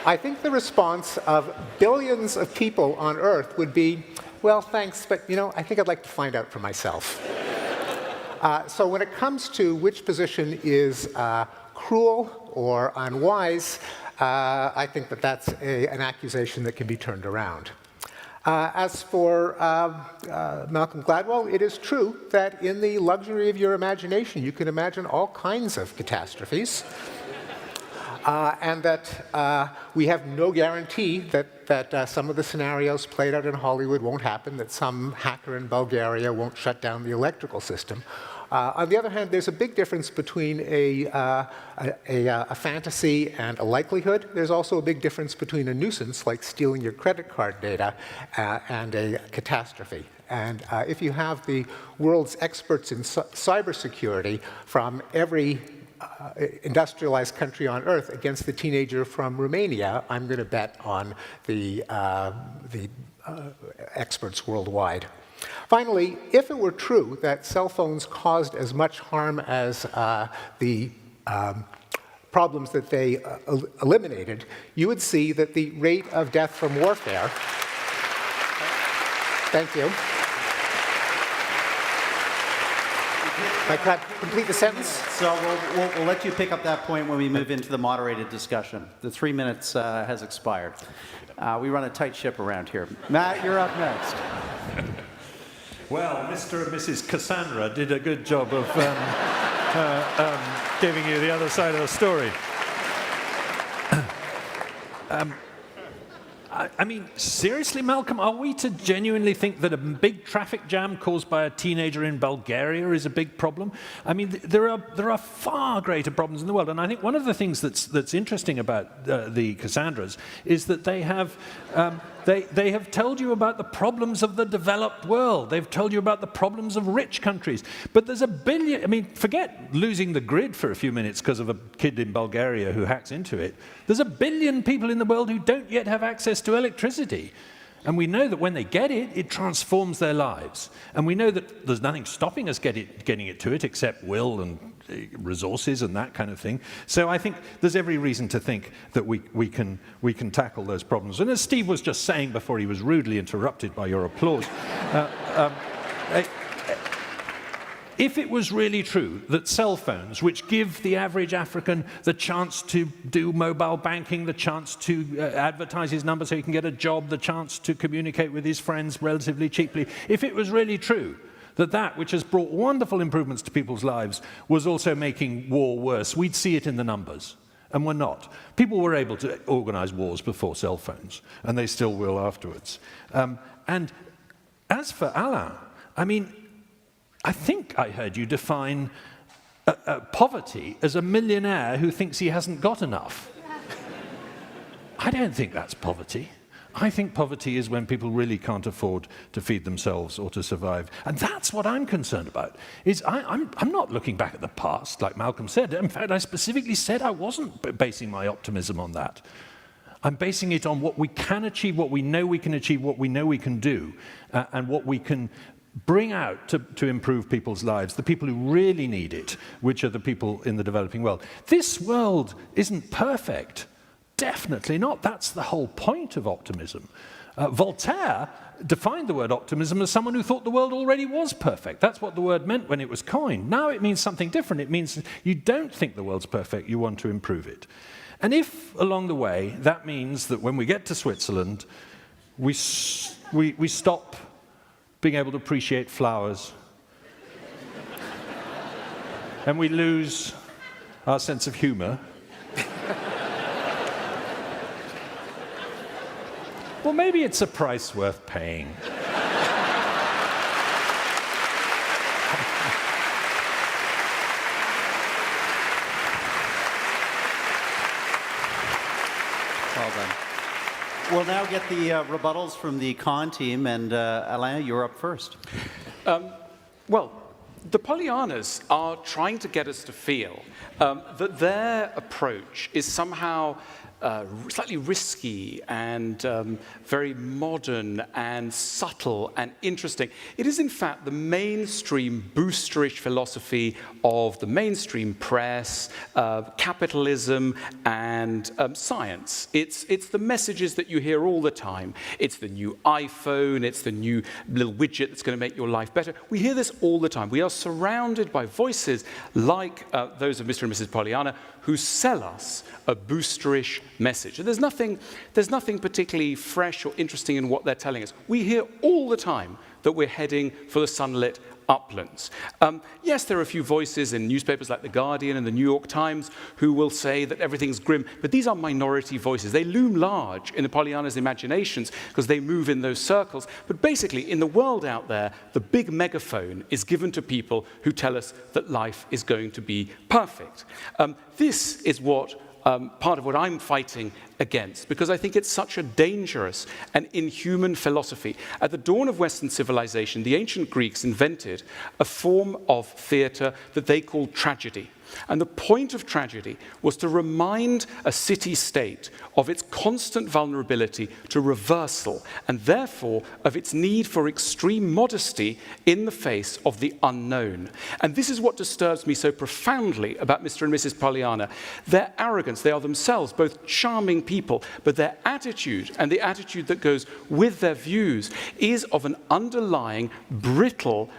I think the response of billions of people on Earth would be, well, thanks, but I think I'd like to find out for myself. So when it comes to which position is cruel or unwise, I think that's an accusation that can be turned around. As for Malcolm Gladwell, it is true that in the luxury of your imagination, you can imagine all kinds of catastrophes. And that we have no guarantee that some of the scenarios played out in Hollywood won't happen, that some hacker in Bulgaria won't shut down the electrical system. On the other hand, there's a big difference between a fantasy and a likelihood. There's also a big difference between a nuisance, like stealing your credit card data, and a catastrophe. And if you have the world's experts in cybersecurity from every industrialized country on Earth against the teenager from Romania, I'm going to bet on the experts worldwide. Finally, if it were true that cell phones caused as much harm as the problems that they eliminated, you would see that the rate of death from warfare... Thank you. Can I complete the sentence? So we'll let you pick up that point when we move into the moderated discussion. The 3 minutes has expired. We run a tight ship around here. Matt, you're up next. Well, Mr. and Mrs. Cassandra did a good job of giving you the other side of the story. I mean, seriously, Malcolm, are we to genuinely think that a big traffic jam caused by a teenager in Bulgaria is a big problem? I mean, there are far greater problems in the world, and I think one of the things that's interesting about the Cassandras is that they have told you about the problems of the developed world. They've told you about the problems of rich countries. But there's a billion, I mean, forget losing the grid for a few minutes because of a kid in Bulgaria who hacks into it. There's a billion people in the world who don't yet have access to electricity. And we know that when they get it, it transforms their lives. And we know that there's nothing stopping us getting it to it except will and resources and that kind of thing. So I think there's every reason to think that we can tackle those problems. And as Steve was just saying before he was rudely interrupted by your applause, if it was really true that cell phones, which give the average African the chance to do mobile banking, the chance to advertise his number so he can get a job, the chance to communicate with his friends relatively cheaply, if it was really true that that which has brought wonderful improvements to people's lives was also making war worse, we'd see it in the numbers. And we're not. People were able to organize wars before cell phones, and they still will afterwards. And as for Alain, I mean, I think I heard you define poverty as a millionaire who thinks he hasn't got enough. I don't think that's poverty. I think poverty is when people really can't afford to feed themselves or to survive. And that's what I'm concerned about. I'm not looking back at the past, like Malcolm said. In fact, I specifically said I wasn't basing my optimism on that. I'm basing it on what we can achieve, what we know we can achieve, what we know we can do, and what we can bring out to improve people's lives, the people who really need it, which are the people in the developing world. This world isn't perfect. Definitely not. That's the whole point of optimism. Voltaire defined the word optimism as someone who thought the world already was perfect. That's what the word meant when it was coined. Now it means something different. It means you don't think the world's perfect, you want to improve it. And if, along the way, that means that when we get to Switzerland, we stop being able to appreciate flowers, and we lose our sense of humor, well, maybe it's a price worth paying. Well done. We'll now get the rebuttals from the con team, and Alain, you're up first. Well, the Pollyannas are trying to get us to feel that their approach is somehow slightly risky and very modern and subtle and interesting. It is, in fact, the mainstream boosterish philosophy of the mainstream press, capitalism, and science. It's the messages that you hear all the time. It's the new iPhone. It's the new little widget that's going to make your life better. We hear this all the time. We are surrounded by voices like those of Mr. and Mrs. Pollyanna who sell us a boosterish message. And there's nothing particularly fresh or interesting in what they're telling us. We hear all the time that we're heading for the sunlit uplands. Yes, there are a few voices in newspapers like The Guardian and The New York Times who will say that everything's grim, but these are minority voices. They loom large in the Pollyannas' imaginations because they move in those circles. But basically, in the world out there, the big megaphone is given to people who tell us that life is going to be perfect. This is what part of what I'm fighting against, because I think it's such a dangerous and inhuman philosophy. At the dawn of Western civilization, the ancient Greeks invented a form of theater that they called tragedy. And the point of tragedy was to remind a city-state of its constant vulnerability to reversal, and therefore of its need for extreme modesty in the face of the unknown. And this is what disturbs me so profoundly about Mr. and Mrs. Pollyanna. Their arrogance, they are themselves both charming people, but their attitude, and the attitude that goes with their views, is of an underlying, brittle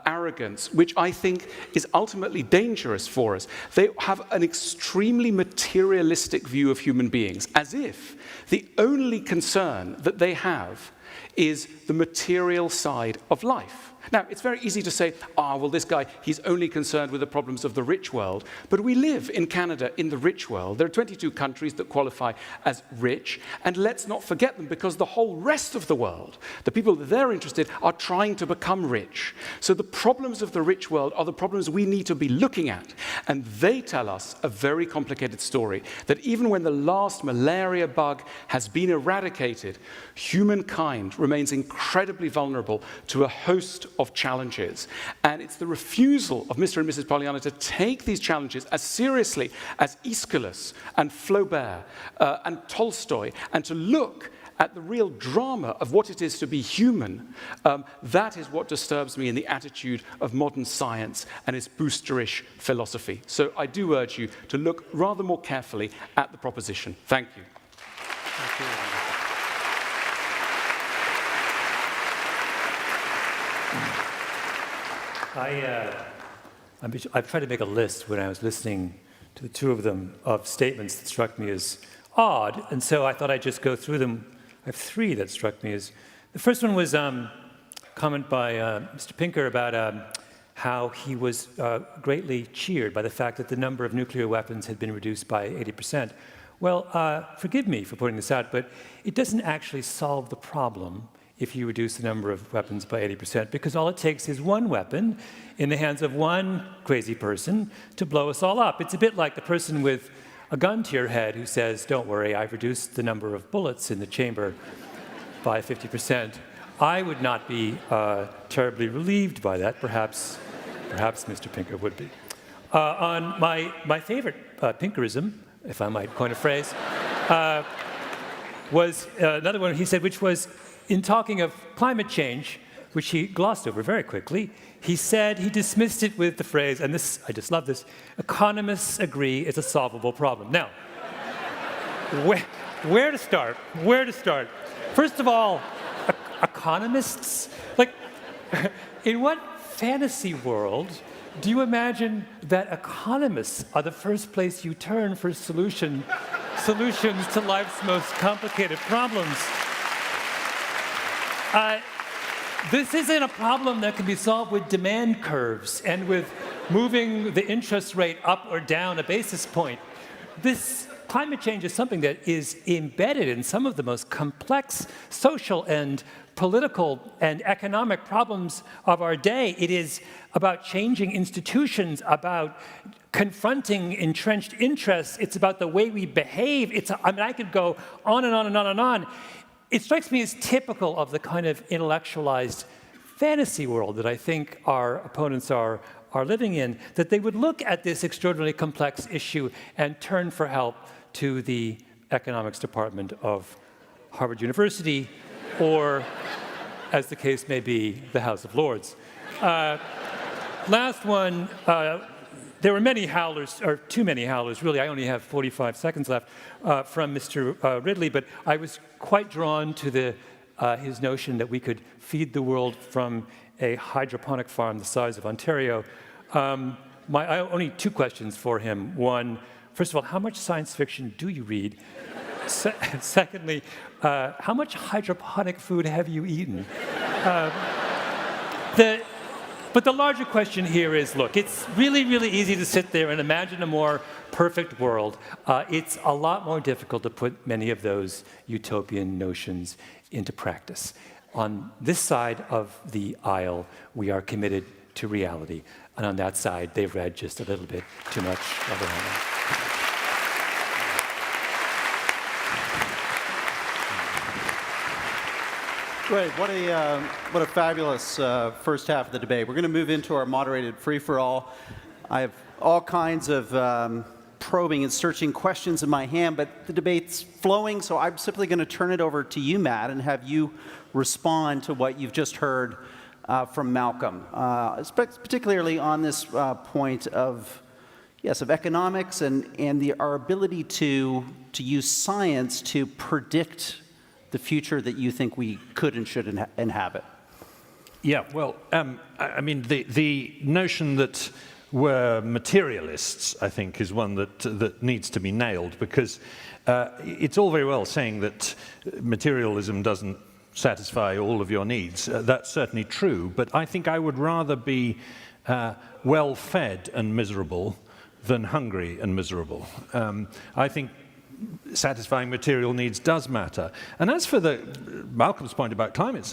arrogance, which I think is ultimately dangerous for us. They have an extremely materialistic view of human beings, as if the only concern that they have is the material side of life. Now, it's very easy to say, well, this guy, he's only concerned with the problems of the rich world. But we live in Canada in the rich world. There are 22 countries that qualify as rich. And let's not forget them, because the whole rest of the world, the people that they're interested, are trying to become rich. So the problems of the rich world are the problems we need to be looking at. And they tell us a very complicated story, that even when the last malaria bug has been eradicated, humankind remains incredibly vulnerable to a host of challenges. And it's the refusal of Mr. and Mrs. Pollyanna to take these challenges as seriously as Aeschylus and Flaubert and Tolstoy, and to look at the real drama of what it is to be human. That is what disturbs me in the attitude of modern science and its boosterish philosophy. So I do urge you to look rather more carefully at the proposition. Thank you. Thank you. I've tried to make a list when I was listening to the two of them of statements that struck me as odd, and so I thought I'd just go through them. I have three that struck me as... The first one was a comment by Mr. Pinker about how he was greatly cheered by the fact that the number of nuclear weapons had been reduced by 80%. Well, forgive me for pointing this out, but it doesn't actually solve the problem if you reduce the number of weapons by 80%, because all it takes is one weapon in the hands of one crazy person to blow us all up. It's a bit like the person with a gun to your head who says, don't worry, I've reduced the number of bullets in the chamber by 50%. I would not be terribly relieved by that. Perhaps Mr. Pinker would be. On my favorite Pinkerism, if I might coin a phrase, was another one he said, which was, in talking of climate change, which he glossed over very quickly, he said he dismissed it with the phrase, and this, I just love this, economists agree it's a solvable problem. Now, where to start? Where to start? First of all, economists? Like, in what fantasy world do you imagine that economists are the first place you turn for solutions to life's most complicated problems? This isn't a problem that can be solved with demand curves and with moving the interest rate up or down a basis point. This climate change is something that is embedded in some of the most complex social and political and economic problems of our day. It is about changing institutions, about confronting entrenched interests. It's about the way we behave. I could go on and on and on and on. It strikes me as typical of the kind of intellectualized fantasy world that I think our opponents are living in, that they would look at this extraordinarily complex issue and turn for help to the economics department of Harvard University, or, as the case may be, the House of Lords. Last one, there were many howlers, or too many howlers, really. I only have 45 seconds left, from Mr. Ridley, but I was quite drawn to his notion that we could feed the world from a hydroponic farm the size of Ontario. I only two questions for him. One, first of all, how much science fiction do you read? Secondly, how much hydroponic food have you eaten? But the larger question here is, look, it's really, really easy to sit there and imagine a more perfect world. It's a lot more difficult to put many of those utopian notions into practice. On this side of the aisle, we are committed to reality. And on that side, they've read just a little bit too much of their own. Great. What a fabulous first half of the debate. We're going to move into our moderated free-for-all. I have all kinds of probing and searching questions in my hand, but the debate's flowing, so I'm simply going to turn it over to you, Matt, and have you respond to what you've just heard from Malcolm, particularly on this point of, yes, of economics and our ability to use science to predict the future that you think we could and should inhabit. Yeah, well, I mean, the notion that we're materialists, I think, is one that needs to be nailed, because it's all very well saying that materialism doesn't satisfy all of your needs. That's certainly true, but I think I would rather be well-fed and miserable than hungry and miserable. I think satisfying material needs does matter. And as for Malcolm's point about climate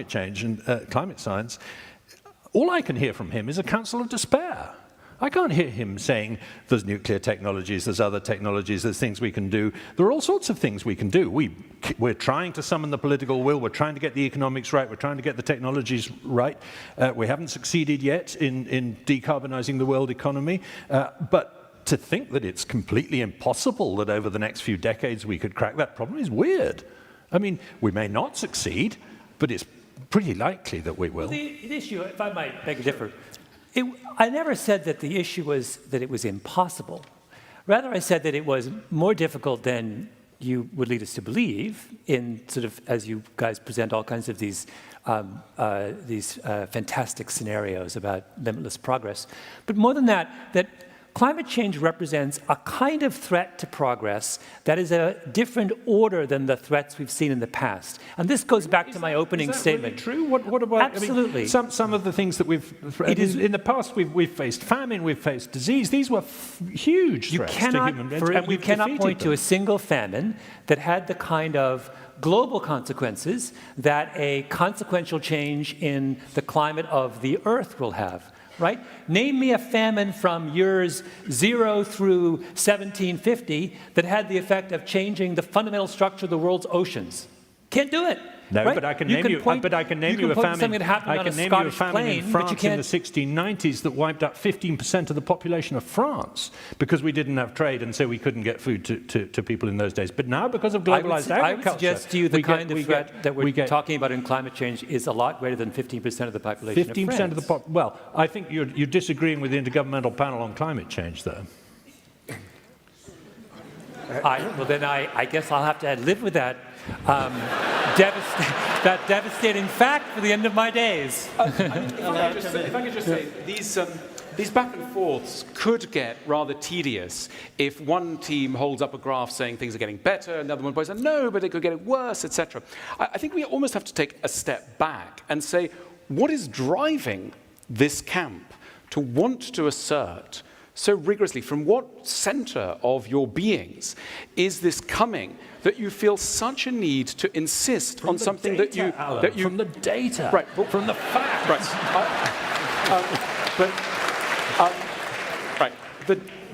change and climate science, all I can hear from him is a counsel of despair. I can't hear him saying there's nuclear technologies, there's other technologies, there's things we can do. There are all sorts of things we can do. We're trying to summon the political will, we're trying to get the economics right, we're trying to get the technologies right. We haven't succeeded yet in decarbonizing the world economy, but to think that it's completely impossible that over the next few decades we could crack that problem is weird. I mean, we may not succeed, but it's pretty likely that we will. The issue, if I might beg to differ, I never said that the issue was that it was impossible. Rather, I said that it was more difficult than you would lead us to believe in sort of, as you guys present all kinds of these fantastic scenarios about limitless progress. But more than that, that climate change represents a kind of threat to progress that is a different order than the threats we've seen in the past. And this goes back to my opening statement. Is that really true? What about? Absolutely. I mean, some of the things that in the past we've faced famine, we've faced disease. These were huge threats to human beings, and you cannot point to a single famine that had the kind of global consequences that a consequential change in the climate of the Earth will have. Right? Name me a famine from years 0 through 1750 that had the effect of changing the fundamental structure of the world's oceans. Can't do it. No, right? but I can name you a famine. I can name you a famine in France in the 1690s that wiped out 15% of the population of France because we didn't have trade, and so we couldn't get food to people in those days. But now, because of globalized agriculture, I would suggest to you the kind of threat that we're talking about in climate change is a lot greater than 15% of the population. 15% of the population. Well, I think you're disagreeing with the Intergovernmental Panel on Climate Change, though. Well, then I guess I'll have to live with that. That devastating fact for the end of my days. If I could just say, these back and forths could get rather tedious if one team holds up a graph saying things are getting better, and the other one points out, no, but it could get worse, etc. I think we almost have to take a step back and say, what is driving this camp to want to assert so rigorously, from what center of your beings is this coming that you feel such a need to insist on something that you from the data, right, from the facts, right?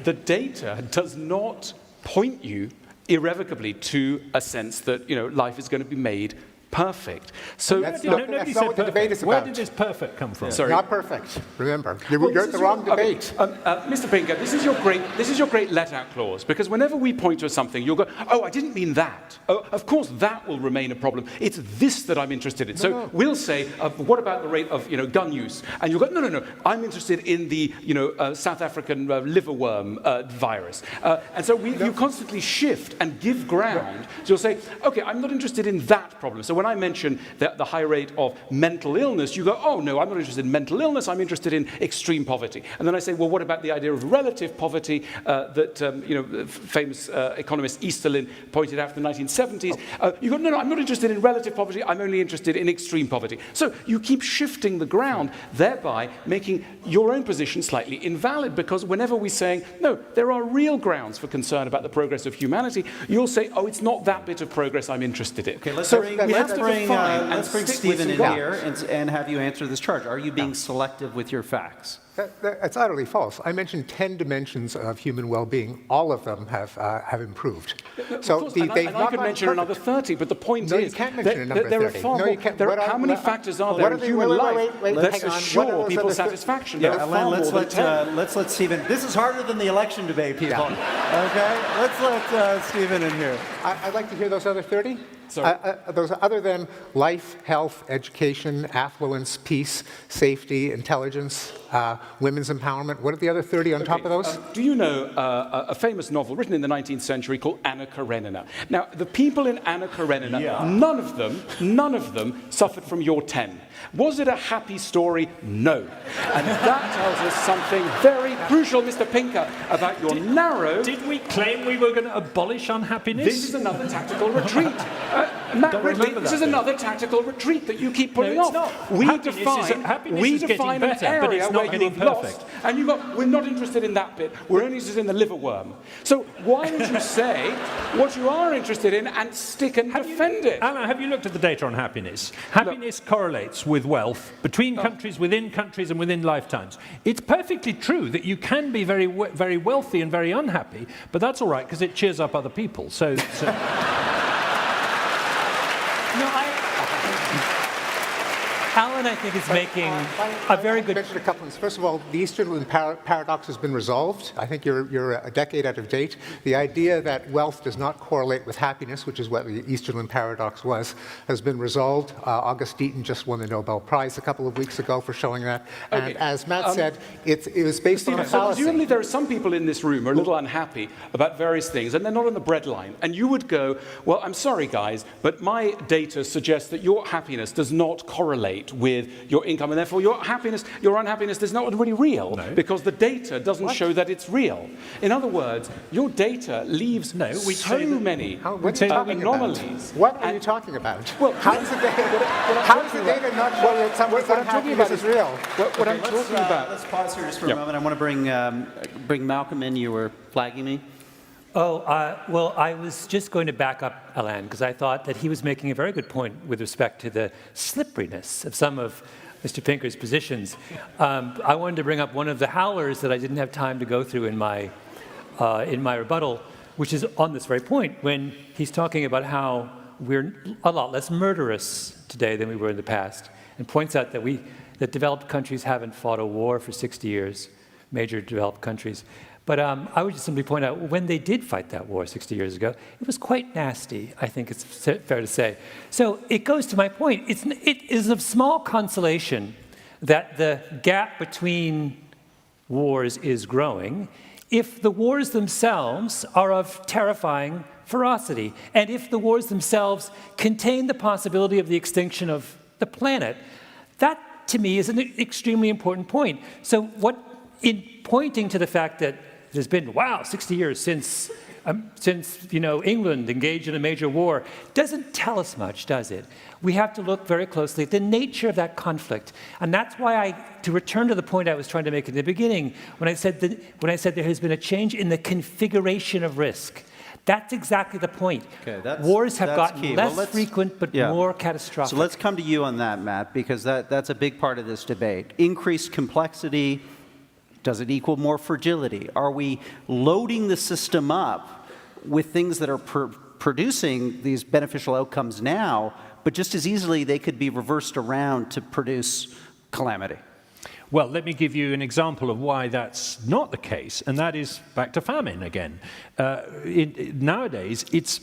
The data does not point you irrevocably to a sense that life is going to be made perfect. So that's not what the debate is about. Where did this perfect come from? Sorry. Not perfect. Remember, you're at the wrong debate. Mr. Pinker, this is your great let-out clause, because whenever we point to something, you'll go, "Oh, I didn't mean that. Oh, of course that will remain a problem. It's this that I'm interested in." We'll say, "What about the rate of gun use?" And you'll go, "No. I'm interested in the South African liverworm virus." And so you constantly shift and give ground. So you'll say, "Okay, I'm not interested in that problem." So when I mention the high rate of mental illness, you go, "Oh, no, I'm not interested in mental illness, I'm interested in extreme poverty." And then I say, "Well, what about the idea of relative poverty that famous economist Easterlin pointed out in the 1970s? You go, "No, I'm not interested in relative poverty, I'm only interested in extreme poverty." So you keep shifting the ground, thereby making your own position slightly invalid, because whenever we're saying, "No, there are real grounds for concern about the progress of humanity," you'll say, "Oh, it's not that bit of progress I'm interested in." Okay, let's bring Stephen in here and have you answer this charge. Are you being selective with your facts? That's utterly false. I mentioned 10 dimensions of human well-being. All of them have improved. So I could mention another 30, but the point is, you can't mention a number there 30. How many factors are there in human life that assure people's satisfaction? Let's let Stephen. This is harder than the election debate, people. Okay, let's let Stephen in here. I'd like to hear those other 30. Those other than life, health, education, affluence, peace, safety, intelligence, women's empowerment. What are the other 30 on top of those? Do you know a famous novel written in the 19th century called Anna Karenina? Now, the people in Anna Karenina, none of them suffered from your 10. Was it a happy story? No. And that tells us something very crucial, Mr. Pinker, about your narrow... Did we claim we were going to abolish unhappiness? This is another tactical retreat. Matt Ridley, this is another tactical retreat that you keep putting off. We define an area where you've lost, and you go, "We're not interested in that bit. We're only interested in the liverworm." So why don't you say what you are interested in and stick and defend it? Alain, have you looked at the data on happiness? Happiness correlates with wealth between countries, within countries, and within lifetimes. It's perfectly true that you can be very wealthy and very unhappy, but that's all right because it cheers up other people. So. Alan, Alan, I think, is making a very good... mention a couple things. First of all, the Easterlin paradox has been resolved. I think you're a decade out of date. The idea that wealth does not correlate with happiness, which is what the Easterlin paradox was, has been resolved. August Deaton just won the Nobel Prize a couple of weeks ago for showing that. Okay. And as Matt said, it was based on a so fallacy. presumably there are some people in this room who are a little unhappy about various things, and they're not on the breadline. And you would go, well, I'm sorry, guys, but my data suggests that your happiness does not correlate with your income, and therefore your unhappiness is not really real, because the data doesn't show that it's real. In other words, your data leaves so many anomalies. What are you talking about? Well, how does the data not show that someone's unhappiness is real? What I'm talking about... Let's pause here just for a moment. I want to bring Malcolm in. You were flagging me. Well, I was just going to back up Alain, because I thought that he was making a very good point with respect to the slipperiness of some of Mr. Pinker's positions. I wanted to bring up one of the howlers that I didn't have time to go through in my rebuttal, which is on this very point, when he's talking about how we're a lot less murderous today than we were in the past, and points out that developed countries haven't fought a war for 60 years, major developed countries. But I would just simply point out, when they did fight that war 60 years ago, it was quite nasty, I think it's fair to say. So it goes to my point. It is of small consolation that the gap between wars is growing if the wars themselves are of terrifying ferocity, and if the wars themselves contain the possibility of the extinction of the planet. That, to me, is an extremely important point. So in pointing to the fact that there's been, 60 years since England engaged in a major war, doesn't tell us much, does it? We have to look very closely at the nature of that conflict. And that's why to return to the point I was trying to make at the beginning, when I said there has been a change in the configuration of risk. That's exactly the point. Okay, wars have gotten key. less frequent, but more catastrophic. So let's come to you on that, Matt, because that's a big part of this debate. Increased complexity. Does it equal more fragility? Are we loading the system up with things that are producing these beneficial outcomes now, but just as easily they could be reversed around to produce calamity? Well, let me give you an example of why that's not the case, and that is back to famine again. Nowadays, it's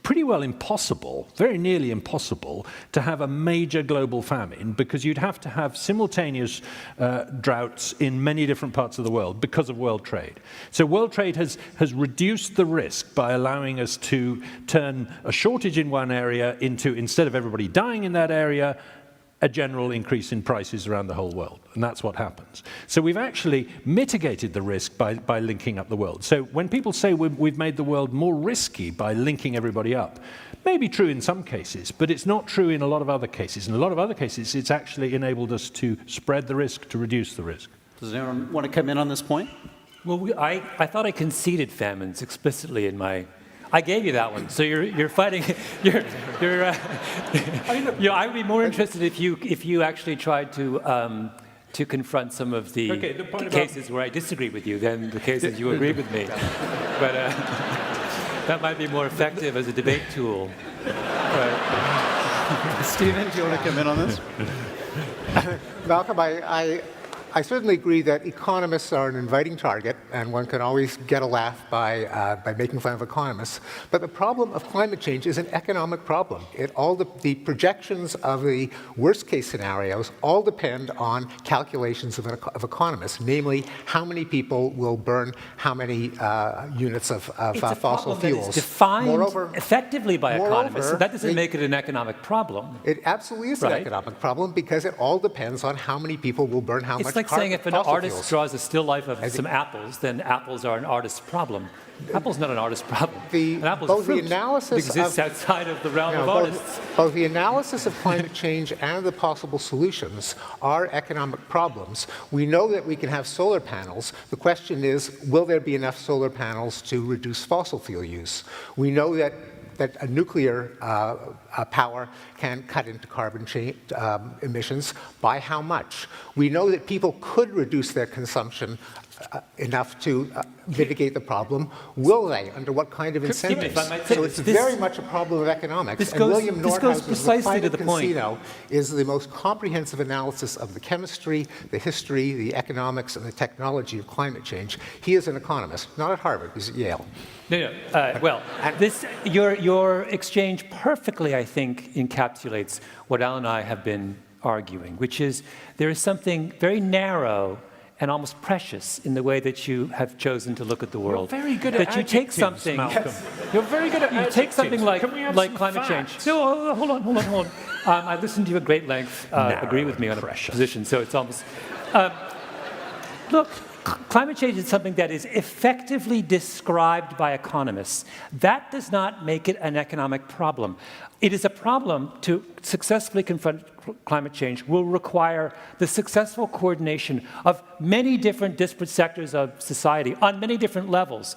pretty well impossible, very nearly impossible, to have a major global famine, because you'd have to have simultaneous droughts in many different parts of the world because of world trade. So world trade has reduced the risk by allowing us to turn a shortage in one area into, instead of everybody dying in that area, a general increase in prices around the whole world. And that's what happens. So we've actually mitigated the risk by linking up the world. So when people say we've made the world more risky by linking everybody up, may be true in some cases, but it's not true in a lot of other cases. In a lot of other cases, it's actually enabled us to spread the risk, to reduce the risk. Does anyone want to come in on this point? Well, I thought I conceded famines explicitly in my... I gave you that one, so you're fighting. I would be more interested if you actually tried to confront some of the cases where I disagree with you than the cases you agree with me. But that might be more effective as a debate tool. Stephen, do you want to come in on this? Malcolm, I certainly agree that economists are an inviting target, and one can always get a laugh by making fun of economists. But the problem of climate change is an economic problem. All the projections of the worst-case scenarios all depend on calculations of economists, namely how many people will burn how many units of fossil fuels. It's defined effectively by economists, so that doesn't make it an economic problem. It absolutely is an economic problem, because it all depends on how many people will burn how much. It's like saying if an artist draws a still life of some apples, then apples are an artist's problem. Apple's not an artist's problem. An apple's fruit exists outside of the realm of artists. Both the analysis of climate change and the possible solutions are economic problems. We know that we can have solar panels. The question is, will there be enough solar panels to reduce fossil fuel use? We know that a nuclear power can cut into carbon emissions. By how much? We know that people could reduce their consumption enough to mitigate the problem? Will they? Under what kind of incentives? So it's very much a problem of economics. And William Nordhaus's The Climate Casino is the most comprehensive analysis of the chemistry, the history, the economics, and the technology of climate change. He is an economist, not at Harvard, he's at Yale. Well, your exchange perfectly, I think, encapsulates what Alan and I have been arguing, which is there is something very narrow and almost precious in the way that you have chosen to look at the world. You're very good at that you take something. Malcolm. You're very good at you take something like climate change. Facts? No, hold on. I listened to you at great length. Agree with me on a position, so it's almost. Look, climate change is something that is effectively described by economists. That does not make it an economic problem. It is a problem to successfully confront climate change will require the successful coordination of many different disparate sectors of society on many different levels.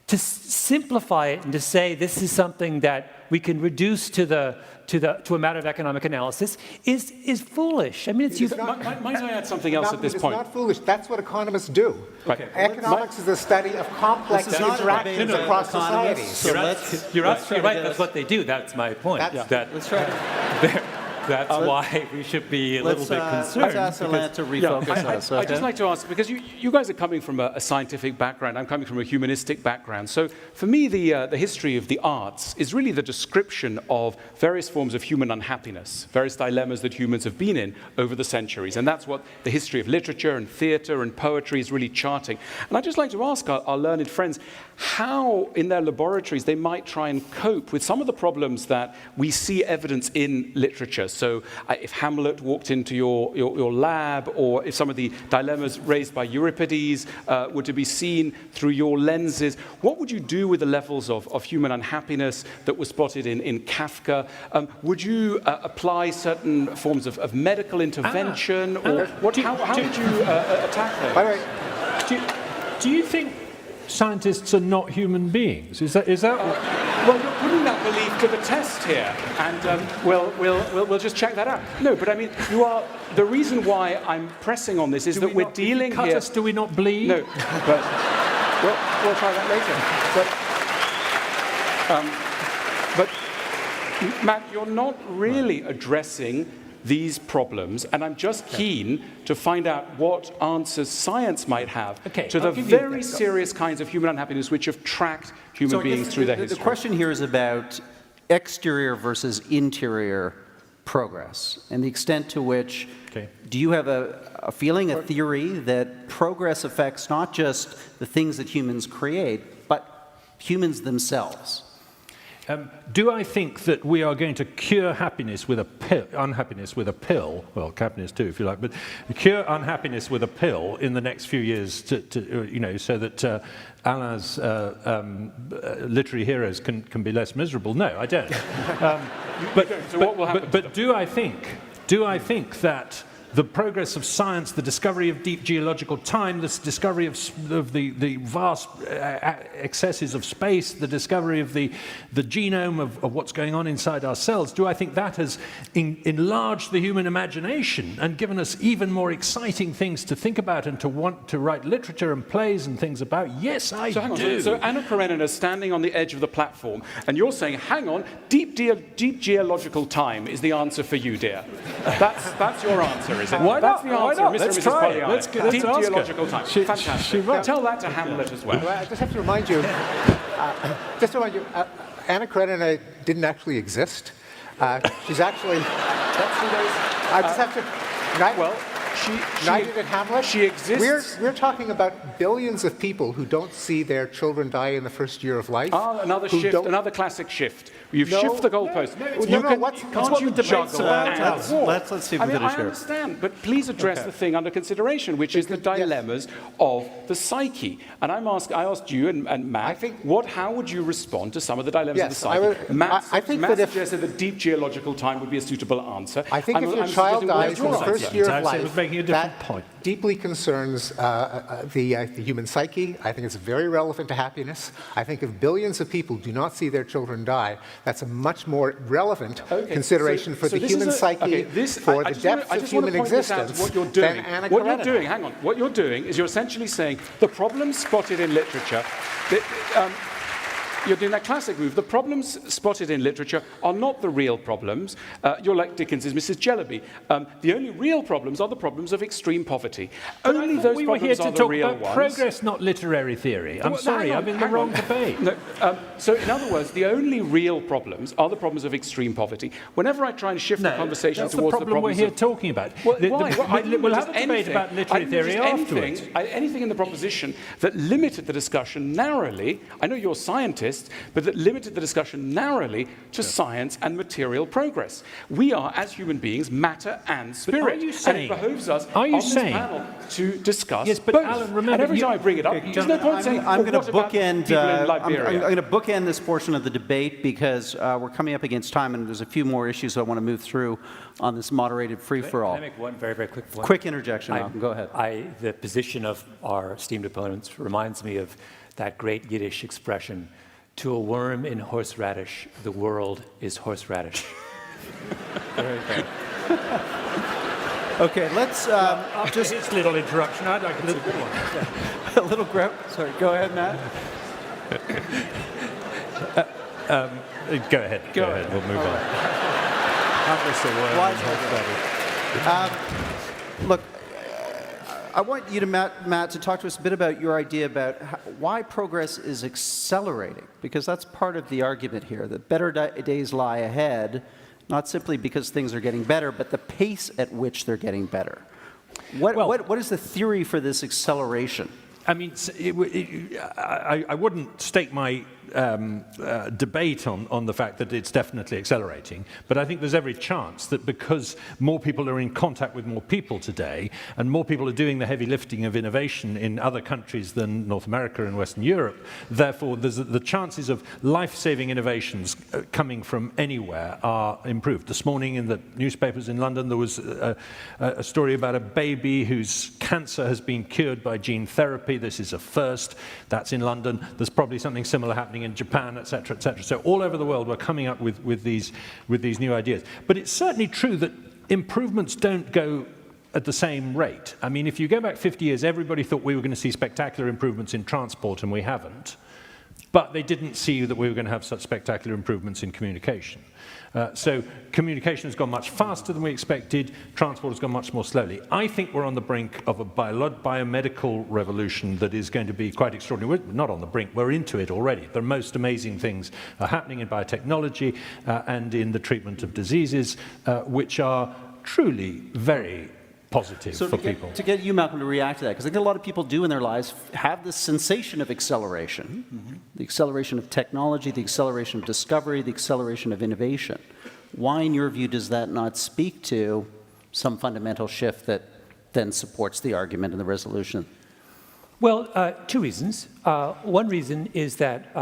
To simplify it and to say this is something that we can reduce to a matter of economic analysis is foolish. I mean, might I add something else at this point? It's not foolish. That's what economists do. Okay. Economics is the study of complex interactions across societies. So you're absolutely right. That's what they do. That's my point. Let's try. That's why we should be a little bit concerned. Let's ask Alain to refocus us. I'd just like to ask, because you guys are coming from a scientific background, I'm coming from a humanistic background. So for me, the history of the arts is really the description of various forms of human unhappiness, various dilemmas that humans have been in over the centuries. And that's what the history of literature and theatre and poetry is really charting. And I'd just like to ask our learned friends how, in their laboratories, they might try and cope with some of the problems that we see evidence in literature. So if Hamlet walked into your lab, or if some of the dilemmas raised by Euripides were to be seen through your lenses, what would you do with the levels of human unhappiness that were spotted in Kafka? Would you apply certain forms of medical intervention? Or how would you attack those? By the way, do you think scientists are not human beings? Is that? Well, you're putting that belief to the test here, and we'll just check that out. No, but I mean, you are. The reason why I'm pressing on this is that we're dealing here. Cut us, do we not bleed? No, but we'll try that later. But Matt, you're not really addressing these problems, and I'm just keen to find out what answers science might have to the very serious kinds of human unhappiness which have tracked human beings through their history. The question here is about exterior versus interior progress, and the extent to which, do you have a feeling, a theory, that progress affects not just the things that humans create, but humans themselves? Do I think that we are going to cure happiness with a pill, unhappiness with a pill? Well, happiness too, if you like, but cure unhappiness with a pill in the next few years, so that Alain's literary heroes can be less miserable? No, I don't. But do I think that the progress of science, the discovery of deep geological time, the discovery of the vast excesses of space, the discovery of the genome of what's going on inside our cells, do I think that has enlarged the human imagination and given us even more exciting things to think about and to want to write literature and plays and things about? Yes, I do. So Anna Karenina is standing on the edge of the platform, and you're saying, hang on, deep geological time is the answer for you, dear. That's your answer, is it? Why That's not? the answer, Why not? Mr. Let's and Mrs. try it. Pollyanna. Deep ask geological her. time. Fantastic. Tell that to Hamlet as well. I just have to remind you, Anna Karenina didn't actually exist. She's actually. I just have to. Neither did Hamlet. She exists. We're talking about billions of people who don't see their children die in the first year of life. Another shift, another classic shift. You've shifted the goalpost. What's you juggle and walk? Let's see if we finish here. I understand, but please address the thing under consideration, which is the dilemmas of the psyche. And I asked you and Matt, how would you respond to some of the dilemmas of the psyche? Matt suggested that deep geological time would be a suitable answer. I think if your child dies in the first year of life, taking a different that point. deeply concerns the human psyche. I think it's very relevant to happiness. I think if billions of people do not see their children die, that's a much more relevant consideration for the human psyche, for the depth of human existence than Anna What you're Karenina. doing, hang on, what you're doing is you're essentially saying the problems spotted in literature, you're doing that classic move. The problems spotted in literature are not the real problems. You're like Dickens's Mrs. Jellyby. The only real problems are the problems of extreme poverty. But Only I thought those we were here problems to are the talk real about ones. progress, not literary theory. I'm sorry, I'm in the wrong debate. No, so in other words, the only real problems are the problems of extreme poverty. Whenever I try and shift the conversation that's towards the problem we're here talking about. Well, why? We'll have a debate about literary theory afterwards. Anything in the proposition that limited the discussion narrowly, I know you're scientists, but that limited the discussion narrowly to science and material progress. We are, as human beings, matter and spirit. Are you saying, and it behoves us on this panel to discuss yes, but both. Alan, remember, and every time I bring it up, there's no point saying, I'm going to what about bookend. people in I'm Liberia? going to bookend this portion of the debate because we're coming up against time, and there's a few more issues I want to move through on this moderated free-for-all. Can I make one very, very quick point? Quick interjection, Malcolm. Go ahead. The position of our esteemed opponents reminds me of that great Yiddish expression, to a worm in horseradish, the world is horseradish. Very good. Okay, let's just this little interruption. I'd like a little good one. a little grab. Sorry, go ahead, Matt. Go ahead. Go ahead. We'll move on. Look, I want you to, Matt, to talk to us a bit about your idea about why progress is accelerating, because that's part of the argument here, that better days lie ahead, not simply because things are getting better, but the pace at which they're getting better. What is the theory for this acceleration? I mean, I wouldn't stake my debate on the fact that it's definitely accelerating, but I think there's every chance that because more people are in contact with more people today, and more people are doing the heavy lifting of innovation in other countries than North America and Western Europe, therefore the chances of life-saving innovations coming from anywhere are improved. This morning in the newspapers in London there was a story about a baby whose cancer has been cured by gene therapy. This is a first. That's in London. There's probably something similar happening in Japan, et cetera, et cetera. So all over the world, we're coming up with these new ideas. But it's certainly true that improvements don't go at the same rate. I mean, if you go back 50 years, everybody thought we were going to see spectacular improvements in transport, and we haven't. But they didn't see that we were going to have such spectacular improvements in communication. So communication has gone much faster than we expected. Transport has gone much more slowly. I think we're on the brink of a biomedical revolution that is going to be quite extraordinary. We're not on the brink. We're into it already. The most amazing things are happening in biotechnology and in the treatment of diseases, which are truly very positive for people. To get you, Malcolm, to react to that, because I think a lot of people do in their lives have this sensation of acceleration, the acceleration of technology, the acceleration of discovery, the acceleration of innovation. Why, in your view, does that not speak to some fundamental shift that then supports the argument and the resolution? Well, two reasons. One reason is that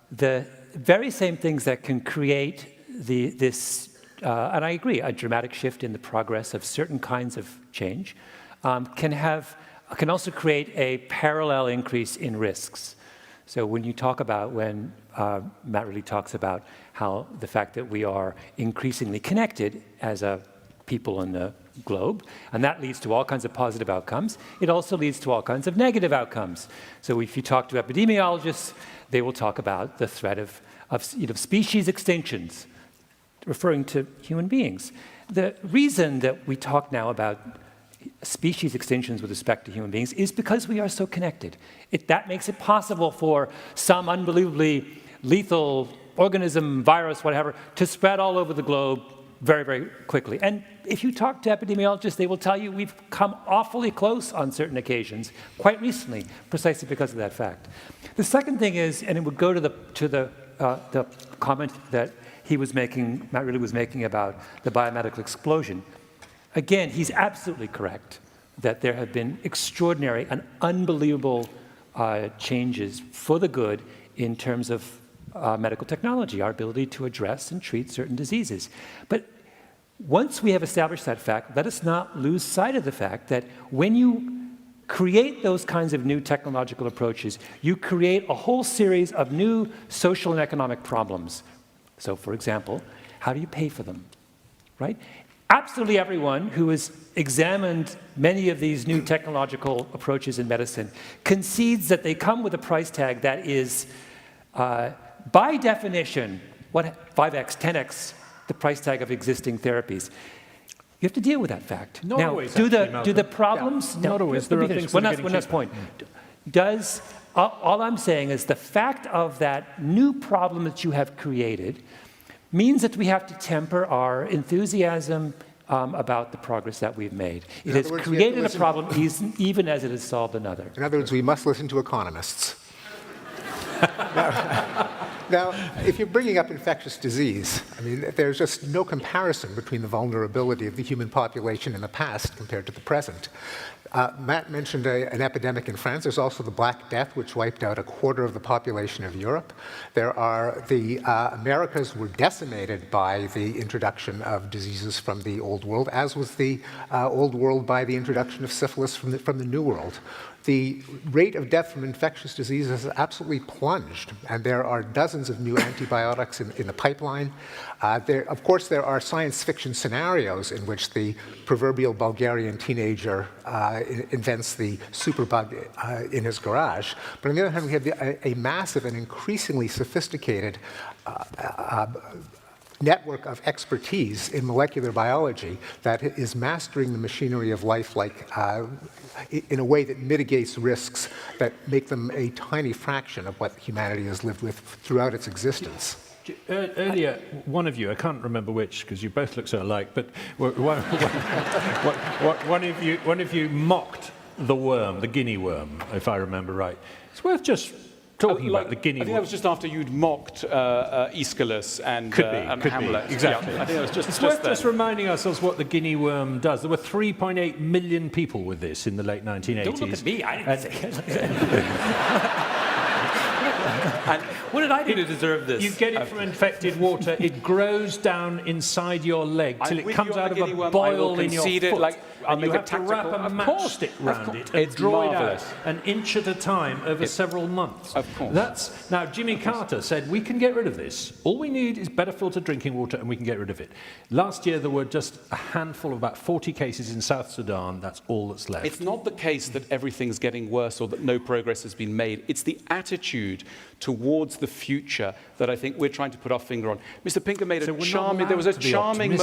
the very same things that can create this and I agree, a dramatic shift in the progress of certain kinds of change can also create a parallel increase in risks. So when Matt really talks about how the fact that we are increasingly connected as a people in the globe, and that leads to all kinds of positive outcomes, it also leads to all kinds of negative outcomes. So if you talk to epidemiologists, they will talk about the threat of species extinctions, referring to human beings. The reason that we talk now about species extinctions with respect to human beings is because we are so connected. That makes it possible for some unbelievably lethal organism, virus, whatever, to spread all over the globe very, very quickly. And if you talk to epidemiologists, they will tell you we've come awfully close on certain occasions, quite recently, precisely because of that fact. The second thing is, and it would go to the comment that Matt Ridley was making about the biomedical explosion. Again, he's absolutely correct that there have been extraordinary and unbelievable changes for the good in terms of medical technology, our ability to address and treat certain diseases. But Once we have established that fact, let us not lose sight of the fact that when you create those kinds of new technological approaches, you create a whole series of new social and economic problems. So, for example, how do you pay for them, right? Absolutely everyone who has examined many of these new technological approaches in medicine concedes that they come with a price tag that is, by definition, 5x, 10x the price tag of existing therapies. You have to deal with that fact. Not now, always, do actually, the problems... Yeah, not always. There are things that are getting one last point. Does, all I'm saying is the fact of that new problem that you have created means that we have to temper our enthusiasm about the progress that we've made. It has created a problem even as it has solved another. In other words, we must listen to economists. Now, if you're bringing up infectious disease, I mean, there's just no comparison between the vulnerability of the human population in the past compared to the present. Matt mentioned an epidemic in France. There's also the Black Death, which wiped out a quarter of the population of Europe. There are the Americas were decimated by the introduction of diseases from the Old World, as was the Old World by the introduction of syphilis from the New World. The rate of death from infectious disease has absolutely plunged, and there are dozens of new antibiotics in the pipeline. Of course, there are science fiction scenarios in which the proverbial Bulgarian teenager invents the superbug in his garage. But on the other hand, we have a massive and increasingly sophisticated network of expertise in molecular biology that is mastering the machinery of life in a way that mitigates risks that make them a tiny fraction of what humanity has lived with throughout its existence. Earlier, one of you, I can't remember which because you both look so alike, but one of you mocked the worm, the guinea worm, if I remember right. It's worth just talking about the guinea worm. I think that was just after you'd mocked Aeschylus and Hamlet. Be, exactly. Yeah, I think it was it's worth just reminding ourselves what the guinea worm does. There were 3.8 million people with this in the late 1980s. Don't look at me, I didn't say it. And what did I do to deserve this? You get it from infected water. It grows down inside your leg till it comes out of a boil in your foot. And you have to wrap a matchstick round it and draw it out an inch at a time over several months. Of course. Now, Jimmy Carter said, we can get rid of this. All we need is better filtered drinking water and we can get rid of it. Last year, there were just a handful of about 40 cases in South Sudan. That's all that's left. It's not the case that everything's getting worse or that no progress has been made. It's the attitude towards the future that I think we're trying to put our finger on. Mr. Pinker made a charming, there was a charming